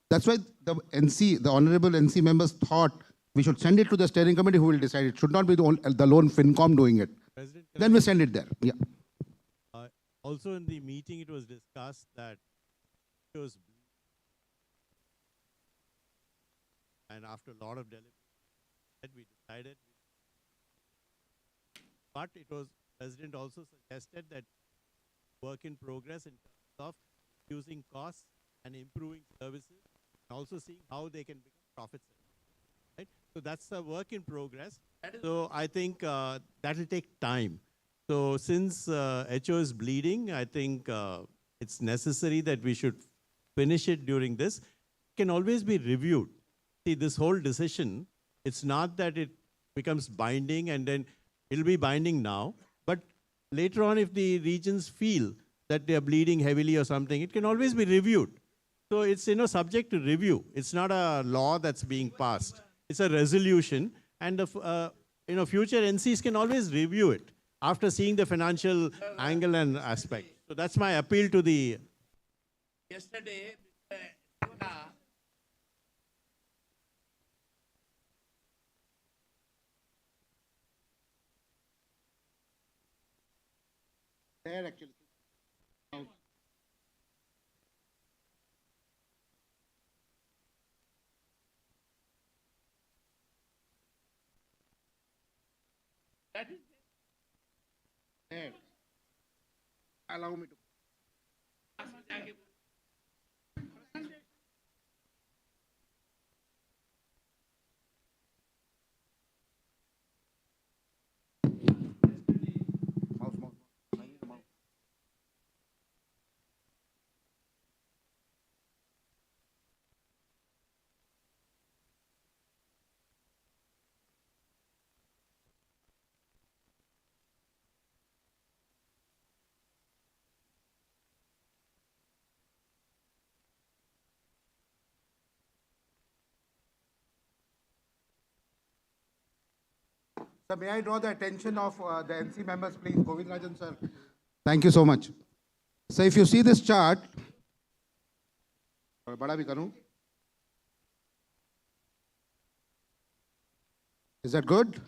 That's why the honorable NC members thought we should send it to the steering committee who will decide. It should not be the lone FinCom doing it. President, Then we send it there. Yeah. Also in the meeting, it was discussed that it was and after a lot of deliberation, we decided. But it was, President also suggested that work in progress in terms of using costs and improving services, and also seeing how they can become profit centers. Right? So that's a work in progress. So I think that will take time. So since HO is bleeding, I think it's necessary that we should finish it during this. It can always be reviewed. See, this whole decision, it's not that it becomes binding and then it'll be binding now, but later on if the regions feel that they are bleeding heavily or something, it can always be reviewed. So it's, subject to review. It's not a law that's being passed. It's a resolution, and the, future NCs can always review it after seeing the financial angle and aspect. So that's my appeal to the... Yesterday, There actually. that is There. Allow me to. Mouse. I need a mouse. So may I draw the attention of the NC members, please? Govind Rajan, sir. Thank you so much. So if you see this chart, bada bhi karu. Is that good?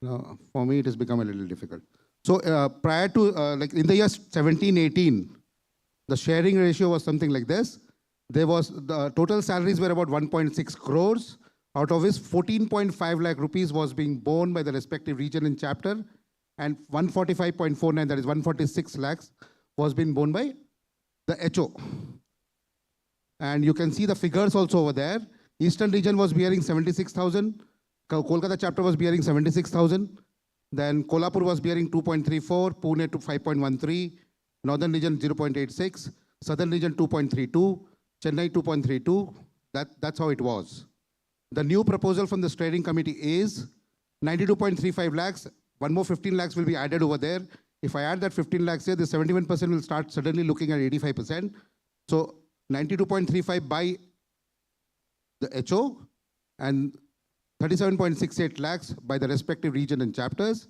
No, for me it has become a little difficult. So prior to, like in the year 17-18, the sharing ratio was something like this. There was, the total salaries were about 1.6 crores. Out of which 14.5 lakh rupees was being borne by the respective region and chapter, and 145.49, that is 146 lakhs, was being borne by the HO. And you can see the figures also over there. Eastern region was bearing 76,000. Kolkata chapter was bearing 76,000. Then Kolhapur was bearing 2.34, Pune to 5.13, Northern region 0.86, Southern region 2.32, Chennai 2.32. That's how it was. The new proposal from the steering committee is 92.35 lakhs. One more 15 lakhs will be added over there. If I add that 15 lakhs here, the 71% will start suddenly looking at 85%. So 92.35 by the HO and 37.68 lakhs by the respective region and chapters.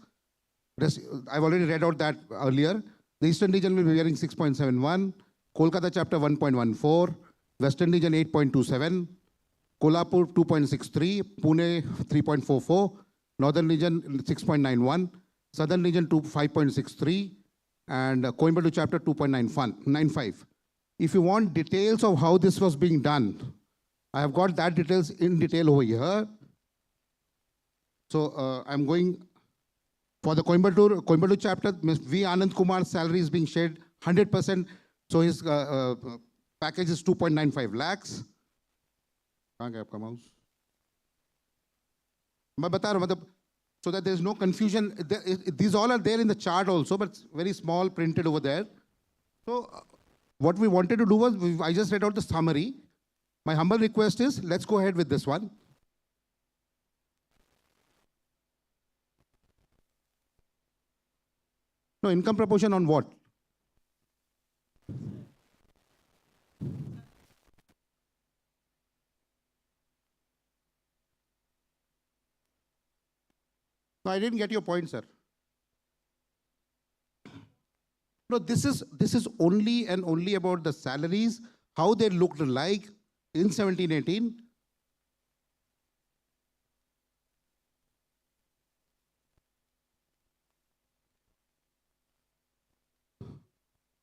I've already read out that earlier. The Eastern region will be bearing 6.71, Kolkata chapter 1.14, Western region 8.27, Kolhapur 2.63, Pune 3.44, Northern region 6.91, Southern region 5.63, and Coimbatore chapter 2.95. If you want details of how this was being done, I have got that details in detail over here. So I'm going for the Coimbatore chapter. Ms. V. Anand Kumar's salary is being shared 100%. So his package is 2.95 lakhs. कहाँ गया आपका mouse? मैं बता रहा हूँ, मतलब, so that there is no confusion. These all are there in the chart also, but it's very small printed over there. So what we wanted to do was, I just read out the summary. My humble request is, let's go ahead with this one. No, income proportion on what? No, I didn't get your point, sir. No, this is only and only about the salaries, how they looked like in 17-18.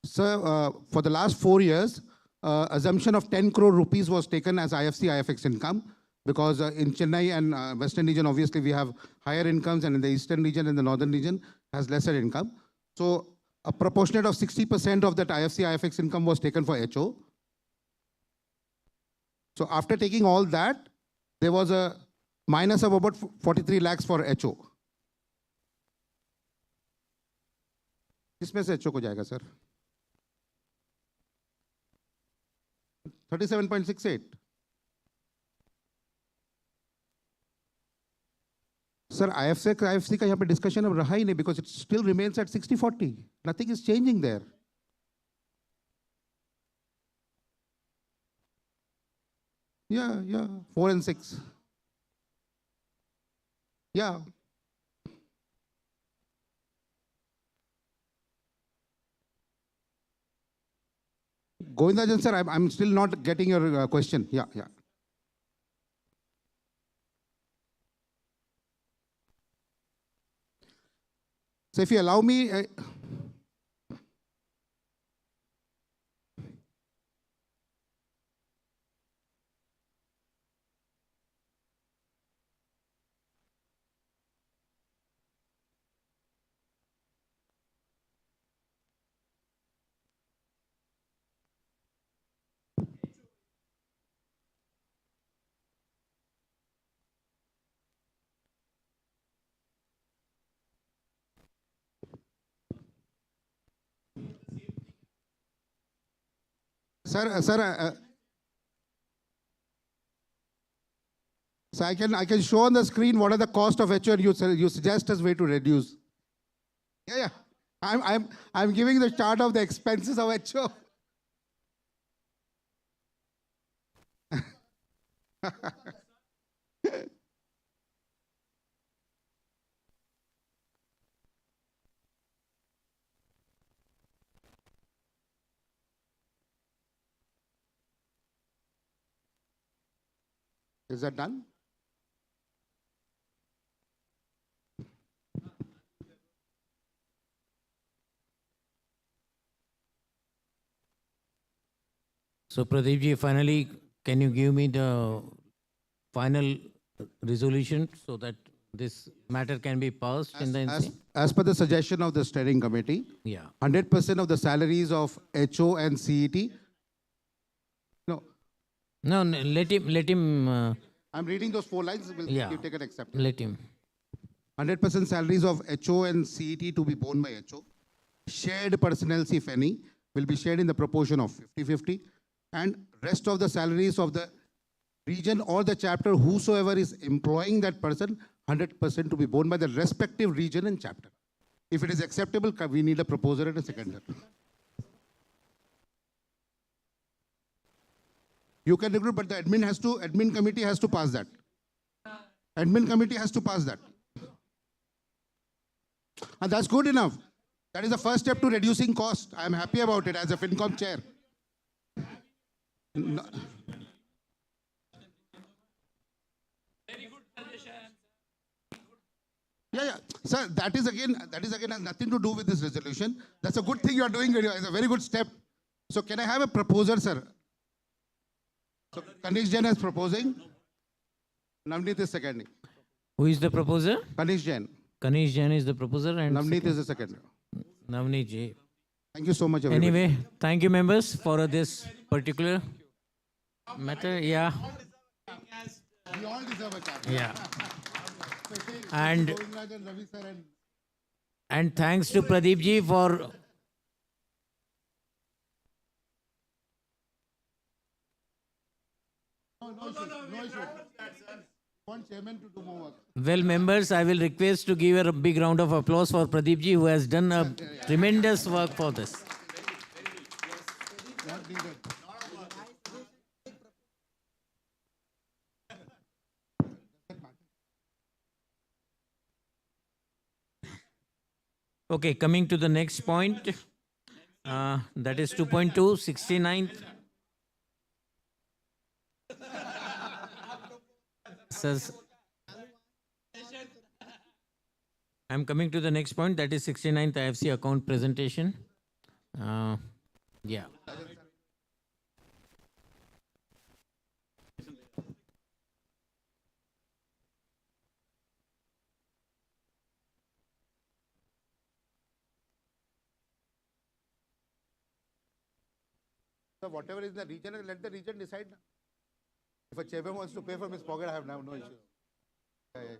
Sir, for the last 4 years, assumption of 10 crore rupees was taken as IFC, IFEX income, because in Chennai and Western region, obviously we have higher incomes, and in the Eastern region and the Northern region has lesser income. So a proportionate of 60% of that IFC, IFX income was taken for HO. So after taking all that, there was a minus of about 43 lakhs for HO. किसमें से HO को जाएगा sir? 37.68. Sir, IFC का यहाँ पे discussion अब रहा ही नहीं because it still remains at 60-40. Nothing is changing there. Yeah, 4 and 6. Yeah. Govindajan sir, I'm still not getting your question. Yeah. So if you allow me, sir, so I can show on the screen what are the cost of HO and you suggest as way to reduce. Yeah. I'm giving the chart of the expenses of HO. Is that done? So Pradeep ji, finally, can you give me the final resolution so that this matter can be passed in the NC? As per the suggestion of the steering committee, Yeah. 100% of the salaries of HO and CET. No, let him. I'm reading those 4 lines. You take an accept. Let him. 100% salaries of HO and CET to be borne by HO. Shared personnel, if any, will be shared in the proportion of 50-50. And rest of the salaries of the region or the chapter, whosoever is employing that person, 100% to be borne by the respective region and chapter. If it is acceptable, we need a proposer and a seconder. You can recruit, but the admin committee has to pass that. Admin committee has to pass that. And that's good enough. That is the first step to reducing cost. I'm happy about it as a FinCom chair. No. Yeah. Sir, that is again has nothing to do with this resolution. That's a good thing you are doing. It's a very good step. So can I have a proposer, sir? So Kanish Jain is proposing. Navneet is seconding. Who is the proposer? Kanish Jain. Kanish Jain is the proposer and Navneet is the second. Navneet ji. Thank you so much, everybody. Anyway, thank you members for this particular matter. Yeah. We all deserve a chance. Yeah. And thanks to Pradeep ji for No issue. Want chairman to do more work. well members. I will request to give a big round of applause for Pradeep ji who has done a tremendous work for this. Okay, coming to the next point, that is 2.2, 69th. Says, I'm coming to the next point, that is 69th IFC account presentation. Yeah. So whatever is in the region, let the region decide. If a chairman wants to pay from his pocket, I have now no issue. Yeah, yeah.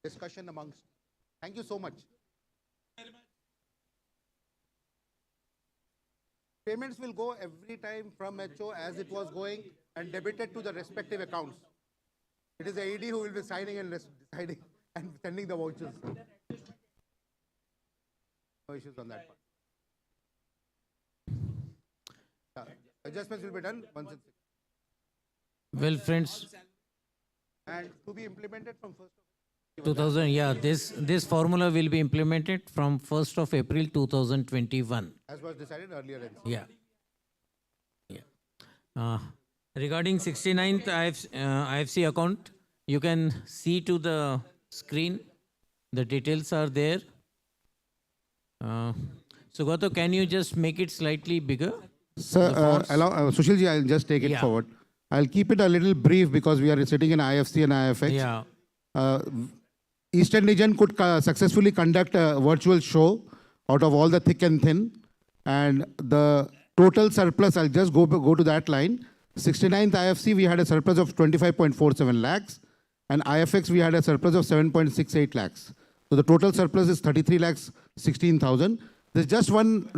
Discussion amongst. Thank you so much. Payments will go every time from HO as it was going and debited to the respective accounts. It is the AD who will be signing and deciding and sending the vouchers. No issues on that part. Yeah. Adjustments will be done once it's Well, friends, and to be implemented from 1st 2000, yeah, this formula will be implemented from 1st of April 2021. as was decided earlier. Yeah. Yeah. Regarding 69th IFC account, you can see to the screen, the details are there. So Gato, can you just make it slightly bigger? Sir, Sushilji, I'll just take it Yeah. forward. I'll keep it a little brief because we are sitting in IFC and IFX. Yeah. Eastern region could successfully conduct a virtual show out of all the thick and thin. And the total surplus, I'll just go to that line. 69th IFC, we had a surplus of 25.47 lakhs. And IFX, we had a surplus of 7.68 lakhs. So the total surplus is 33 lakhs 16,000. There's just one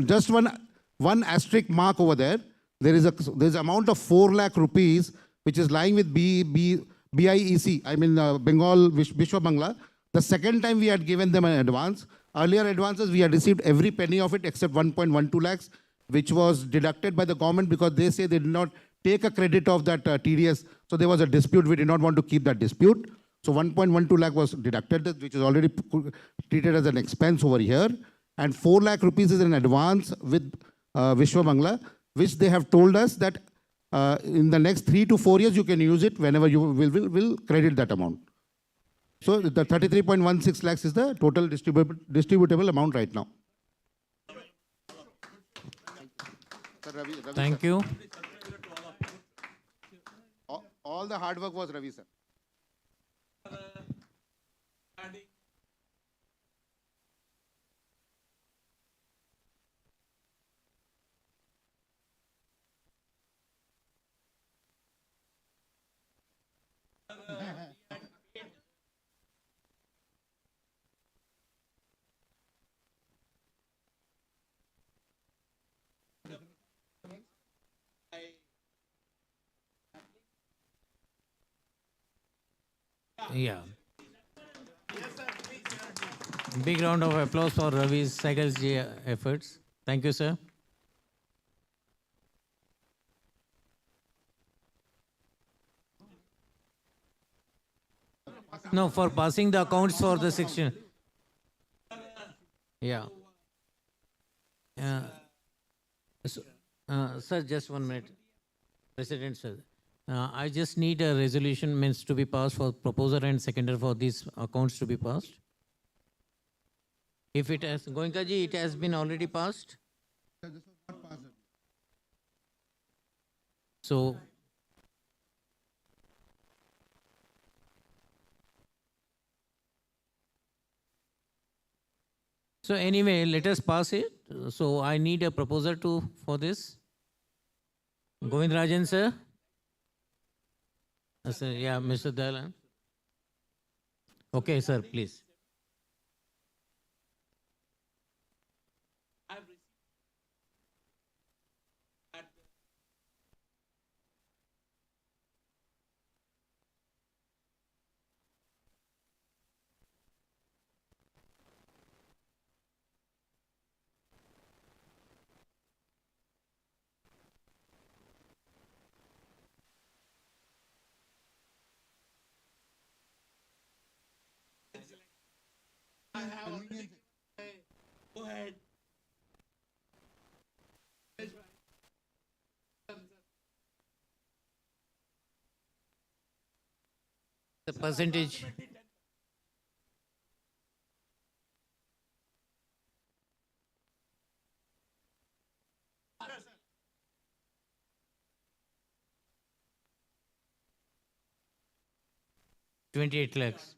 asterisk mark over there. There's an amount of 4 lakh rupees which is lying with BIEC, I mean Bengal Vishwa Bangla. The second time we had given them an advance. Earlier advances, we had received every penny of it except 1.12 lakhs, which was deducted by the government because they say they did not take a credit of that TDS. So there was a dispute. We did not want to keep that dispute. So 1.12 lakh was deducted, which is already treated as an expense over here. And 4 lakh rupees is an advance with Vishwa Bangla, which they have told us that in the next 3 to 4 years, you can use it whenever you will credit that amount. So the 33.16 lakhs is the total distributable amount right now. Thank you. All the hard work was Ravi, sir. Yeah. Big round of applause for Ravi's psychology efforts. Thank you, sir. No, for passing the accounts for the section. Yeah. Sir, just 1 minute. President, sir. I just need a resolution means to be passed for proposer and seconder for these accounts to be passed. If it has, Goenka ji, it has been already passed. So, anyway, let us pass it. So I need a proposer for this. Govind Rajan, sir. Sir, yeah, Mr. Dalan. Okay, sir, please. Go ahead. The percentage. $28 lakhs.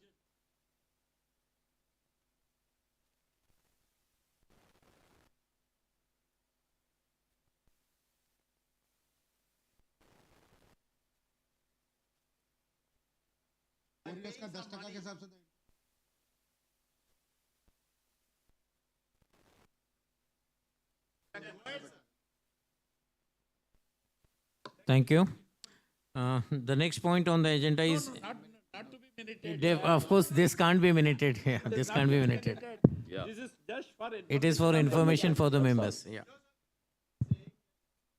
Thank you. The next point on the agenda is, Not to be minuted. Of course, this can't be minuted. Yeah, this can't be minuted. This is just for It is for information for the members. Yeah.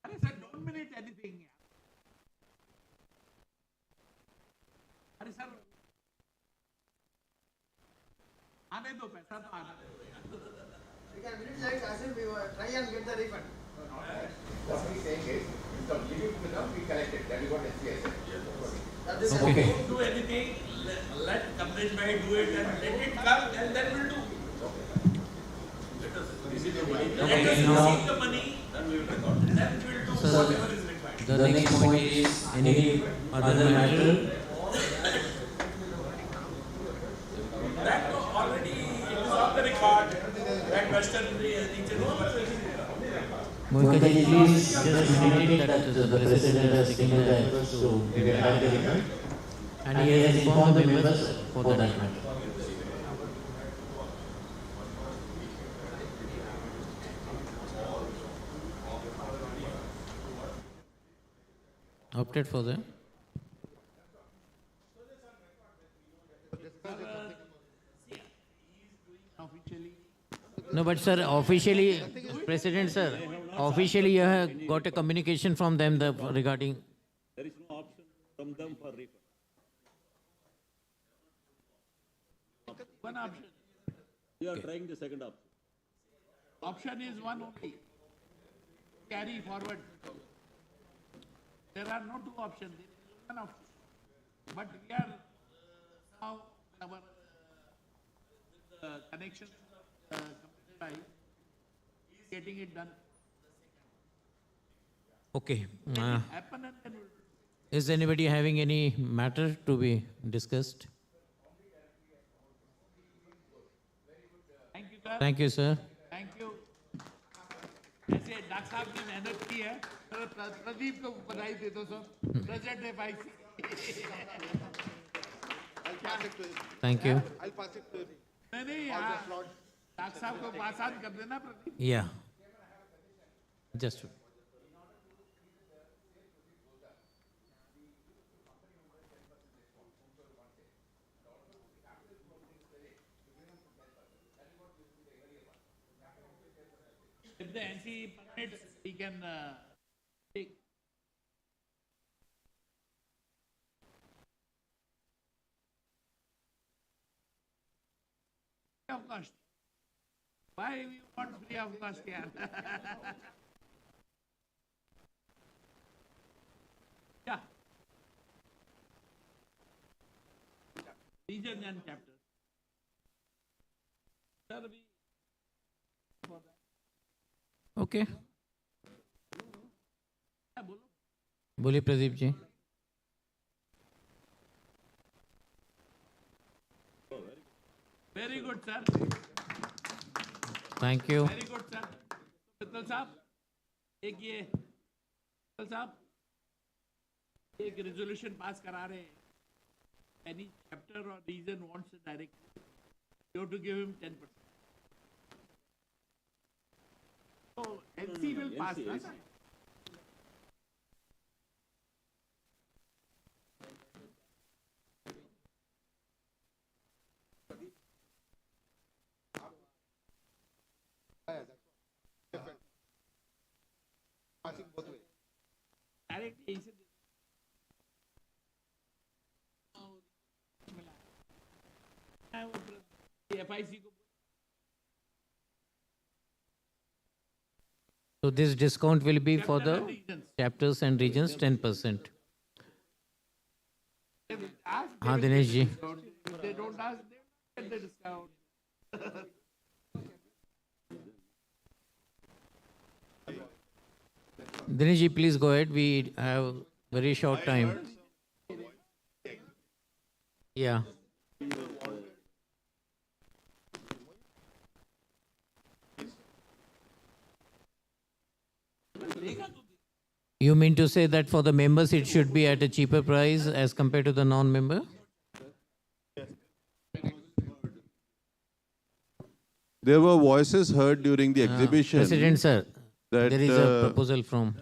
अरे sir don't minute anything. अरे sir आने दो पैसा तो आने दो. We can minute like as if we try and get the refund. What we saying is, instead of giving to them, we collect it. That is what SBI said. That is Okay. Don't do anything. Let Kamlesh bhai do it and let it come and then we'll do. Let us receive the money. Let us receive the money. Then we will record. Then we will do Sir, whatever is required. The next point is any other matter. That already it is on the record. That Western region is Monica ji, please just indicate that the president has taken the efforts to get back the refund. And he has informed the members for that matter. Opted for the. No, but sir, officially, President sir, officially you have got a communication from them regarding. There is no option from them for refund. one option. We are trying the second option. Option is one only. Carry forward. There are no two options. There is one option. But we are now our connection is getting it done. Okay. Happen and then we'll do. Is anybody having any matter to be discussed? Thank you, sir. Thank you, sir. Thank you. ऐसे doctor साहब ने मेहनत की है. प्रदीप को बधाई दे दो सब. President FIC. Thank you. नहीं डॉक्टर साहब को पास ऑन कर देना Pradeep. Yeah. Just. If the NC permits, we can take. Free of cost. Why we want free of cost here? Yeah. Region and chapters. Sir, we for that. Okay. Yeah, bolo. बोलिए Pradeep ji. Very good, sir. Thank you. Very good, sir. Mittal साहब, एक ये मित्तल साहब, एक resolution पास करा रहे हैं. Any chapter or region wants a directive, you have to give him 10%. So NC will pass, na, sir? Direct यहीं से मिला. वो FIC को. So this discount will be for Chapter the and regions. chapters and regions 10%. They will ask, they हाँ will Dinesh get ji. discount. If they don't ask, they will get the discount. Dinesh ji, please go ahead. We have very short time. Yeah. You mean to say that for the members it should be at a cheaper price as compared to the non-member? There were voices heard during the exhibition. President sir, that, there is a proposal from.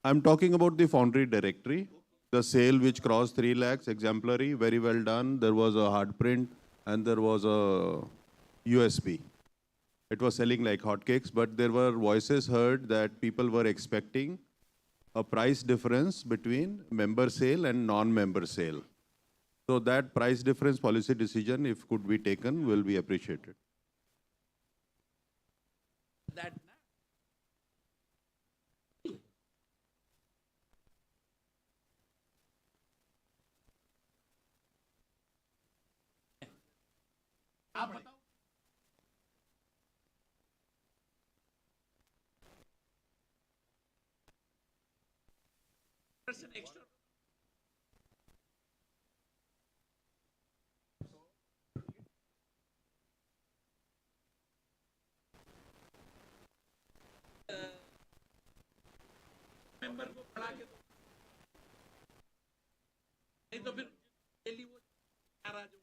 I'm talking about the Foundry directory, the sale which crossed 3 lakhs, exemplary, very well done. There was a hard print and there was a USB. It was selling like hotcakes, but there were voices heard that people were expecting a price difference between member sale and non-member sale. So that price difference policy decision, if could be taken, will be appreciated. That आप बताओ extra member को बढ़ा के दो नहीं तो फिर daily वो नाराज हो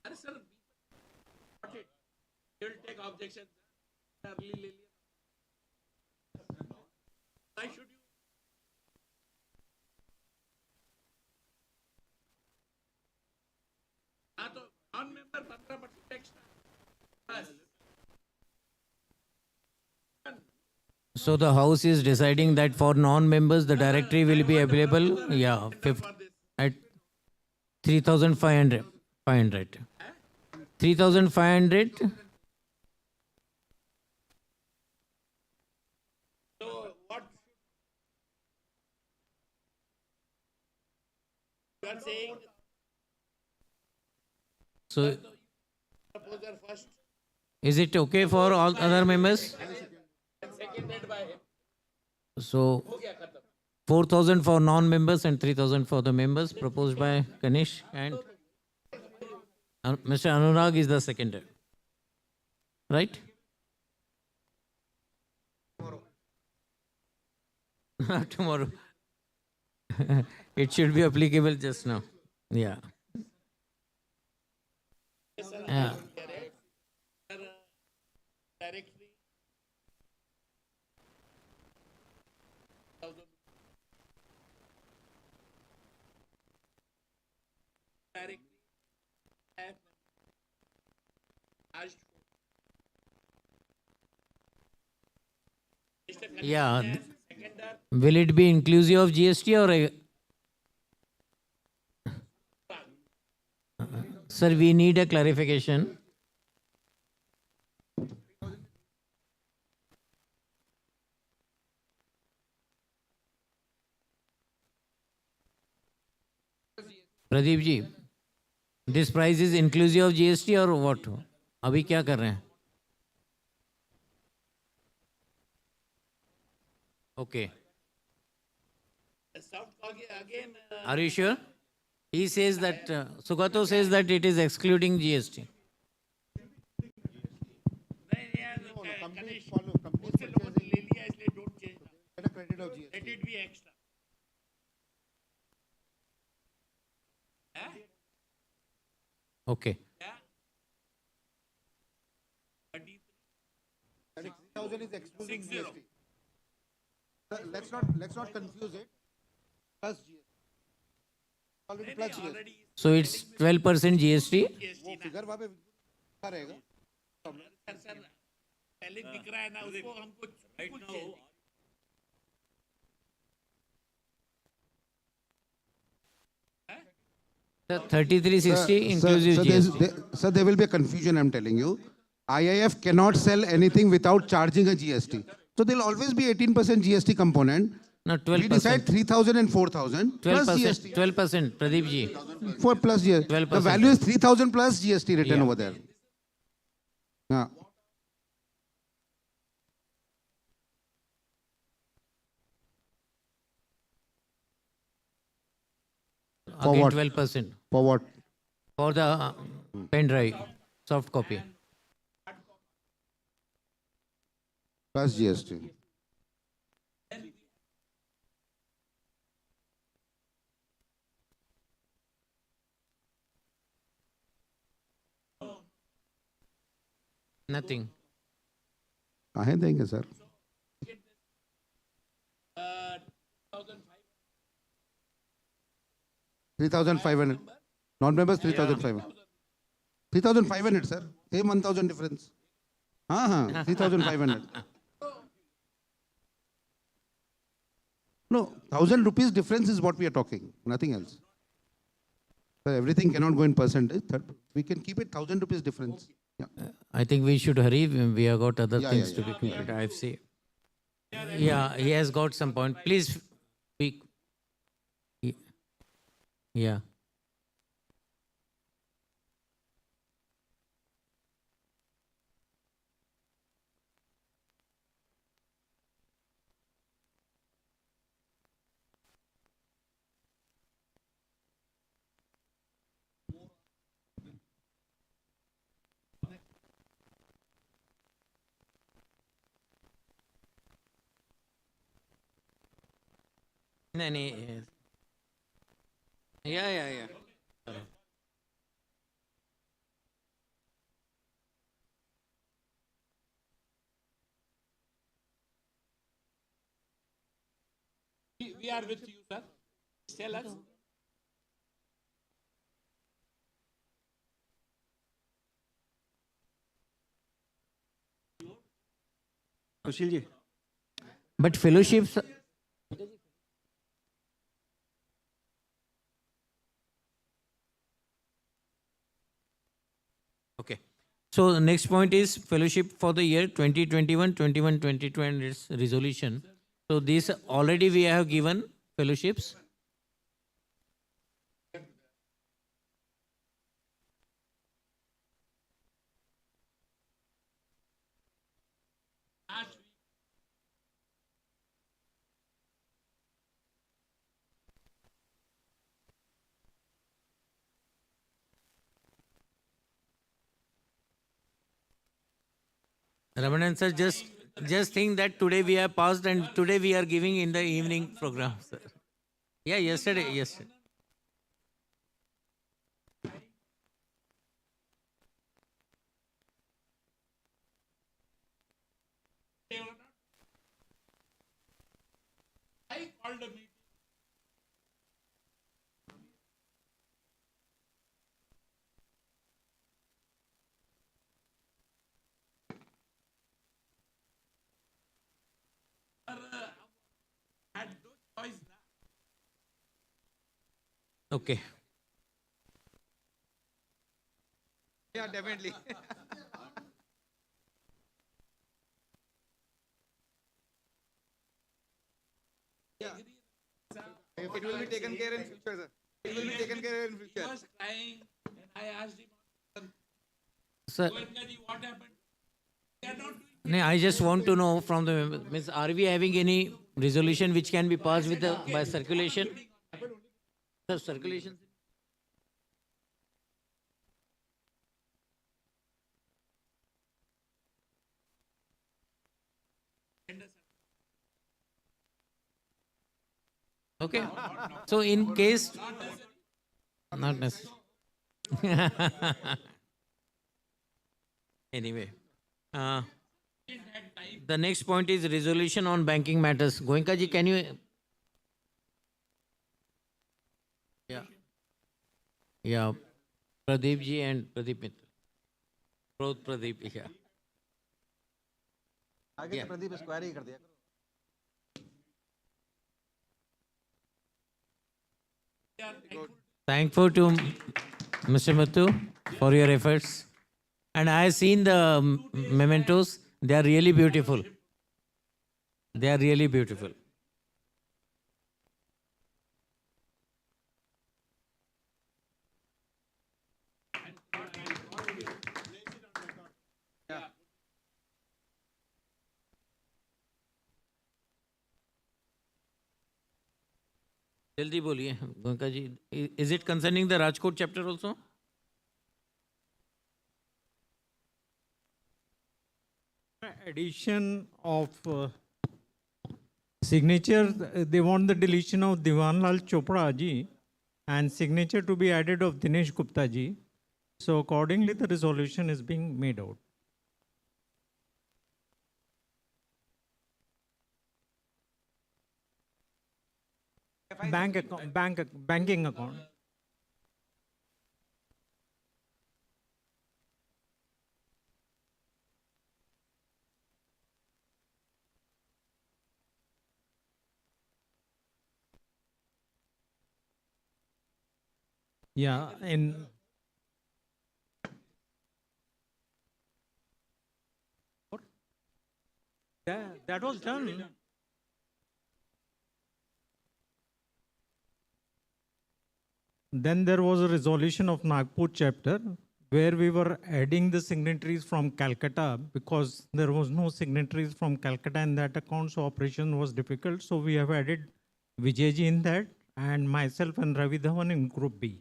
अरे sir will take objection early ले लिया why should you हाँ तो नॉन मेंबर 15% एक्स्ट्रा बस So the house is deciding that for non-members, the directory will be available, yeah, at 3,500. 3,500. so what you are saying So proposer first is it okay for all other members? seconded by him So 4,000 for non-members and 3,000 for the members proposed by Ganesh and Mr. Anurag is the seconder. Right? Tomorrow. It should be applicable just now. Yeah. Yeah. directly Yeah. Will it be inclusive of GST or Sir, we need a clarification. Pradeep ji, this price is inclusive of GST or what? अभी क्या कर रहे हैं? Okay. again Are you sure? He says that, Sugato says that it is excluding GST. उससे loan ले लिया इसलिए don't change let it be extra Okay. yeah 3,000 is excluding 60. GST. Let's not confuse it. Plus GST. Already plus GST. already So it's 12% GST. वो figure वहाँ पे लिखा रहेगा. Sir पहले दिख रहा है ना उसको हमको right now Sir, 3360 inclusive GST. Sir, there will be a confusion, I'm telling you. IIF cannot sell anything without charging a GST. So there'll always be 18% GST component. No, We decide 12%. 3,000 and 4,000 plus 12%. GST. 12%. Pradeep ji. For plus GST. 12%. The value is 3,000 plus GST written Yeah. over there. Yeah. For Again what? 12%. For what? For the pen drive, soft copy. Plus GST. Nothing. काहे देंगे sir? 3,500. Non-members 3,500. 3,500 sir. Same 1,000 difference. 3,500. No, 1,000 rupees difference is what we are talking, nothing else. So everything cannot go in percentage. We can keep it 1,000 rupees difference. Yeah. I think we should hurry. We have got other things to be yeah. completed. IFC. Yeah, he has got some point. Please speak. Yeah. No. Yeah. We are with you, sir. Tell us. Sushil ji. But fellowships. Okay. So the next point is fellowship for the year 2021, 22 and its resolution. So this already we have given fellowships. Ramanan sir, just think that today we have passed and today we are giving in the evening program, sir. Yeah, yesterday. I called a meeting. Had no choice now. Okay. Yeah, definitely. It will be taken care in future, sir. It will be taken care in He future. was crying, and I asked him, Sir, Goenkaji, what happened? They are not doing. no, I just want to know from the members, are we having any resolution which can be passed with the by circulation? Sir, circulation. Okay. So in case, not necessary. Anyway, the next point is resolution on banking matters. Goenka ji, can you? Yeah. Pradeep ji and Pradeep Mitra. Pradeep, yeah. आगे Pradeep square ही कर दिया. Thankful to Mr. Muthu for your efforts. And I have seen the mementos. They are really beautiful. They are really beautiful. जल्दी बोलिए गोयनका जी. Is it concerning the Rajkot chapter also? Addition of signature, they want the deletion of Diwanlal Chopra ji and signature to be added of Dinesh Gupta ji. So accordingly, the resolution is being made out. banking account. Yeah, in that was done. Then there was a resolution of Nagpur chapter where we were adding the signatories from Calcutta because there was no signatories from Calcutta in that account, so operation was difficult. So we have added Vijayji in that and myself and Ravi Dhawan in Group B.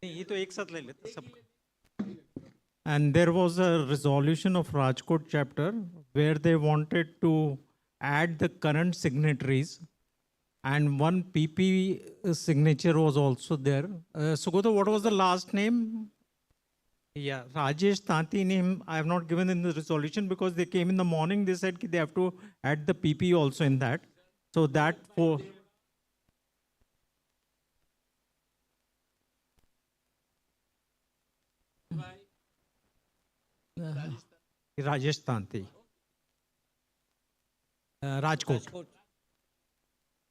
ये तो एक साथ ले लेते सब. And there was a resolution of Rajkot chapter where they wanted to add the current signatories and one PP signature was also there. Sugata, what was the last name? Yeah, Rajesh Tanti name I have not given in the resolution because they came in the morning. They said they have to add the PP also in that. So that for Rajesh Tanti. Rajkot.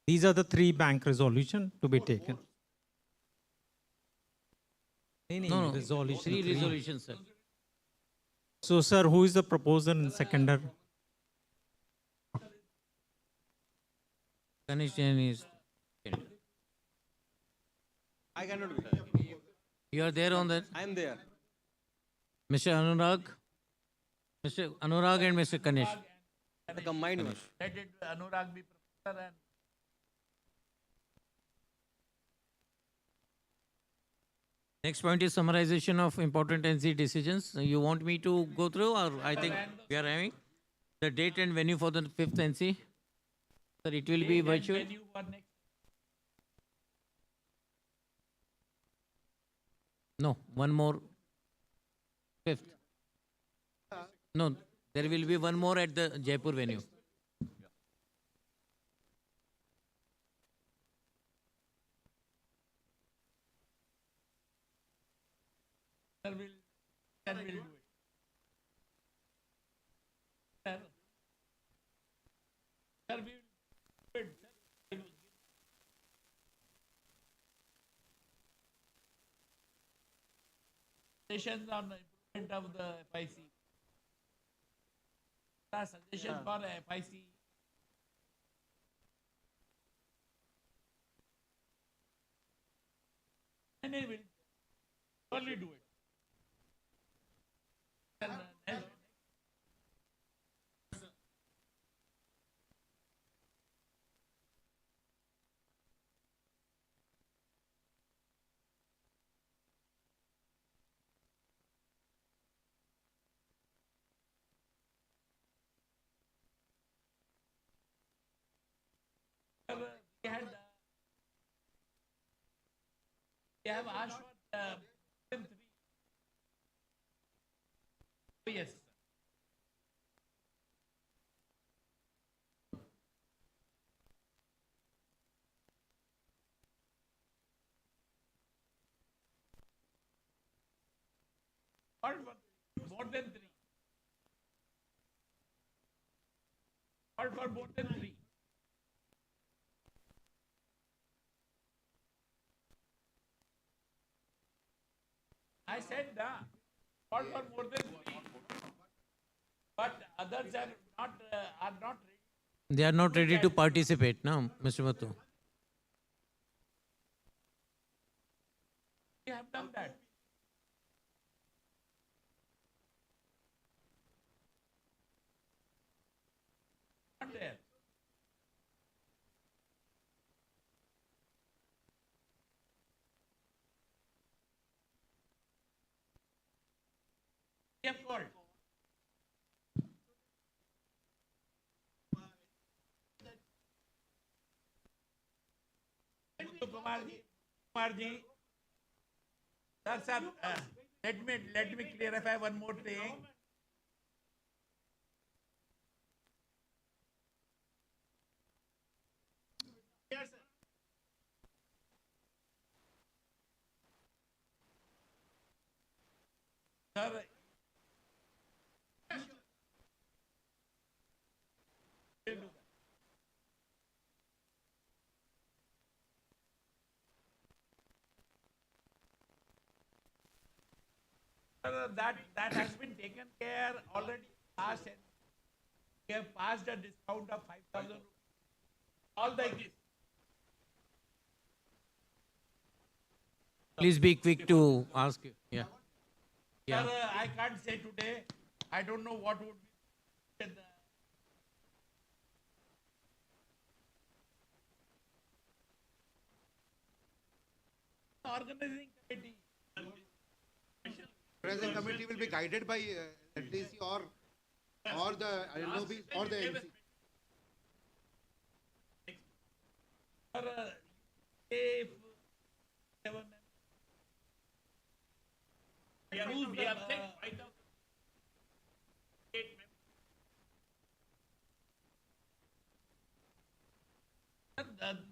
These are the 3 bank resolution to be taken. No, resolution. 3 resolutions, sir. So, sir, who is the proposer and seconder? Ganesh Jain is. I cannot be there. You are there on that? I am there. Mr. Anurag? Mr. Anurag and Mr. Ganesh. The combined one. Let it Anurag be professor and Next point is summarization of important NC decisions. You want me to go through or I think we are having the date and venue for the 5th NC? Sir, it will be virtual. venue for next. No, one more. 5th. No, there will be one more at the Jaipur venue. Sir will do it. Sir, we will do it. Suggestions on the improvement of the FIC. Suggestion for FIC. And they will surely do it. We have asked for more than 3. Oh, yes. Or more than 3. Or for more than 3. I said that. Or for more than 3. But others are not ready. They are not ready to participate now, Mr. Mathu. We have done that. Not there. We have called. Kumarji, sir, let me clarify one more thing. Sir, that has been taken care already last and we have passed a discount of 5,000 rupees. All the Please be quick to ask you. Yeah. Yeah. Sir, I can't say today. I don't know what would be the organizing committee. Present committee will be guided by LTC or the LOBs or the MC. Sir, if we have taken 5,000.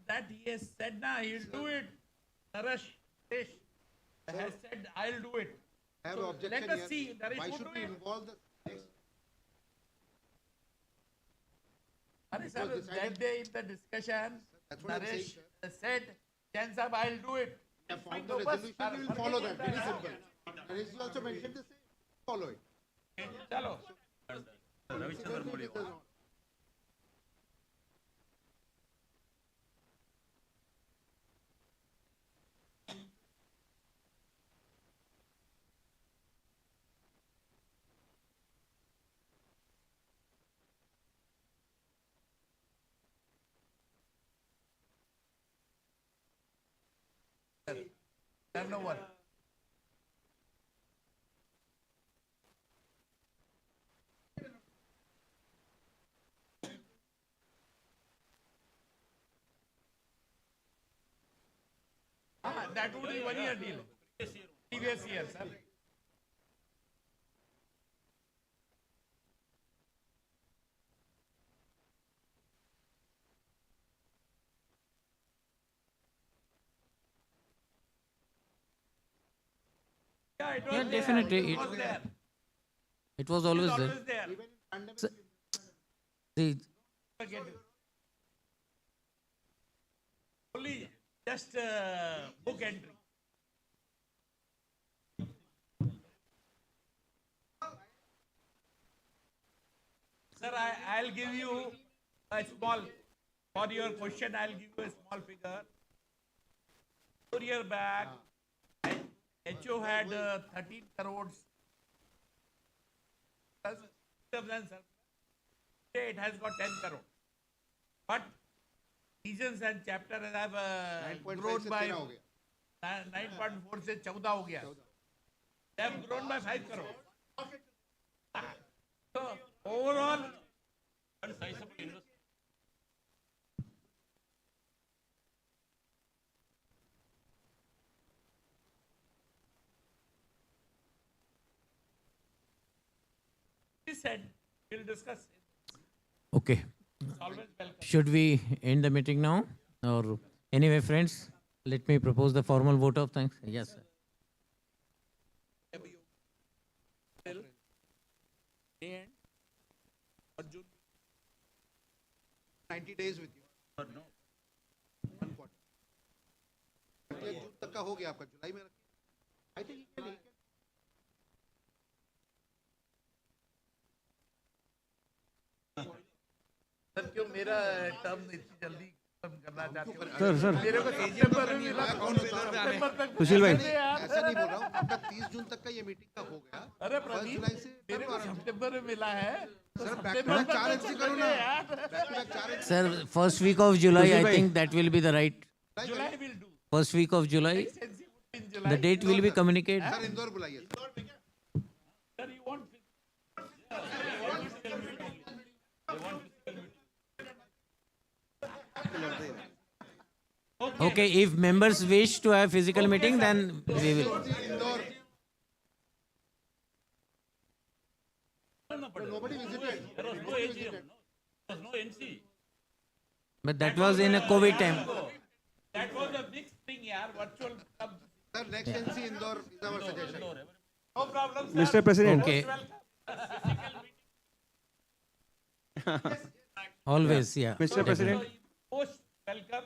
That he has said, nah, he'll do it. Naresh has said, I'll do it. I have So an objection let us here. see. Naresh Why would should do we it. involve the Sir, was that decided- day in the discussion, That's what I'm saying, Naresh said, Jan Sahab, I'll do it. We have formed the So, bas, resolution, we will follow that, very simple. And he also mentioned the same, follow it. Chalo. Turnover. That would be 1 year deal. Previous year, sir. Yeah, it was Yeah, there. definitely. It was there. It was It always was there. always there. See, Forget it. Only just book entry. Sir, I'll give you a small, for your question, I'll give you a small figure. 4 years back, HO had 13 crores. Today it has got 10 crore. But regions and chapters have grown by 9.4 से 14 हो गया. They have grown by 5 crore. So overall, he said we'll discuss. okay. Always welcome. Should we end the meeting now? Or anyway, friends, let me propose the formal vote of thanks. Yes, sir. And or June. 90 days with you. No. 1 quarter. 30 जून तक का हो गया आपका, जुलाई में रखिए. I think he can. Sir क्यों मेरा term इतनी जल्दी खत्म करना चाहते हो? सर मेरे को सितंबर में मिला, सितंबर तक सुशील भाई। ऐसे यार। ऐसा नहीं बोल रहा हूँ, आपका 30 जून तक का ये मीटिंग का हो गया. अरे 1 प्रदीप, जुलाई से मेरे को सितंबर में मिला है तो सर बैक सितंबर टू बैक 4 तक एनसी तो करो ना. यार। Back to back 4 NC. Sir, first week of July, I bhai. think that will be the right. July will do. First week of July, In July. the date will be communicated. Sir Indore बुलाइए. Sir, you want Okay, if members wish to have physical meeting, then we will. Indore. Nobody visited. But that was in a COVID time. that was a big thing, yaar. Virtual club. Sir, next NC Indore is our suggestion. Mr. President. Okay. Always, yeah. Mr. President. Post welcome,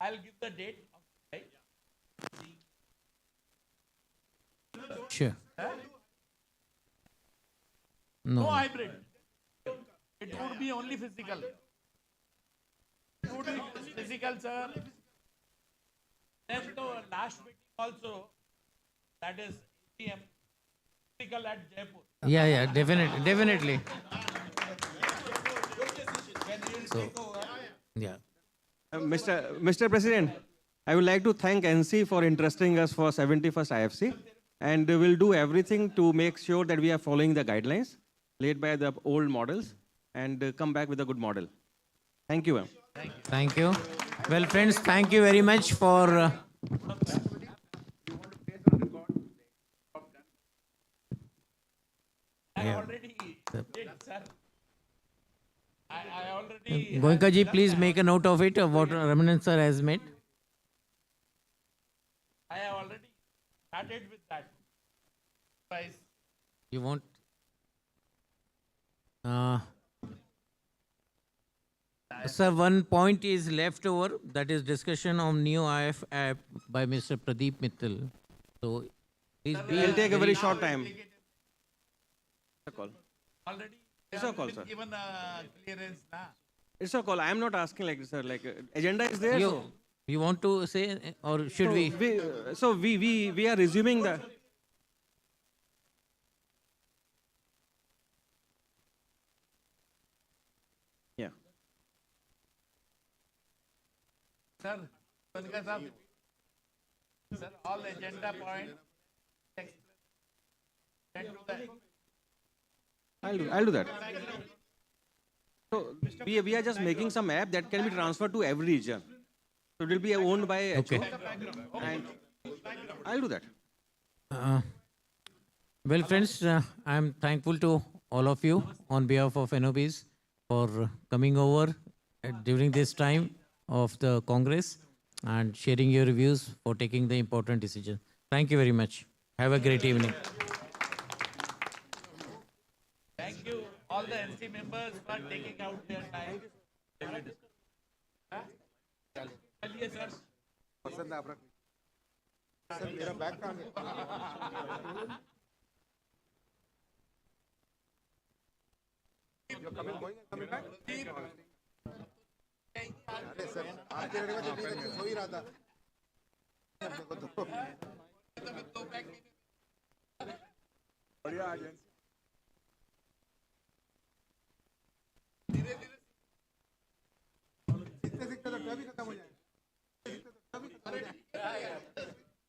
I'll give the date. Right? Sure. No No. hybrid. It would be only physical. It would be physical, sir. Then the last meeting also, that is ATM, physical at Jaipur. Yeah, definitely. So, yeah. Mr. President, I would like to thank NC for interesting us for 71st IFC, and we'll do everything to make sure that we are following the guidelines laid by the old models and come back with a good model. Thank you, ma'am. Thank you. Well, friends, thank you very much for. I already did, sir. I already. Goenka ji, please make a note of it, of what Ramanan sir has made. I have already started with that. Guys, You want? Sir, one point is left over, that is discussion on new IF app by Mr. Pradeep Mittal. So, please be. We'll take a very short time. already It's a call, sir. given clearance now. It's a call. I am not asking like this, sir. Like agenda is there. You want to say, or should we? We are resuming the. Yeah. Sir, Panika sir, sir, all agenda points. Send to the I'll do that. So we are just making some app that can be transferred to every region. So it will be owned by HO. Okay. And I'll do that. Well, friends, I am thankful to all of you on behalf of NOBs for coming over during this time of the Congress and sharing your views for taking the important decision. Thank you very much. Have a great evening. Thank you, all the NC members for taking out their time. चलिए sir. पसंद है आपका sir मेरा bag कहाँ है You're coming back? अरे sir आपके ready में तो नहीं सो ही रहा था अपने को तो बढ़िया एजेंसी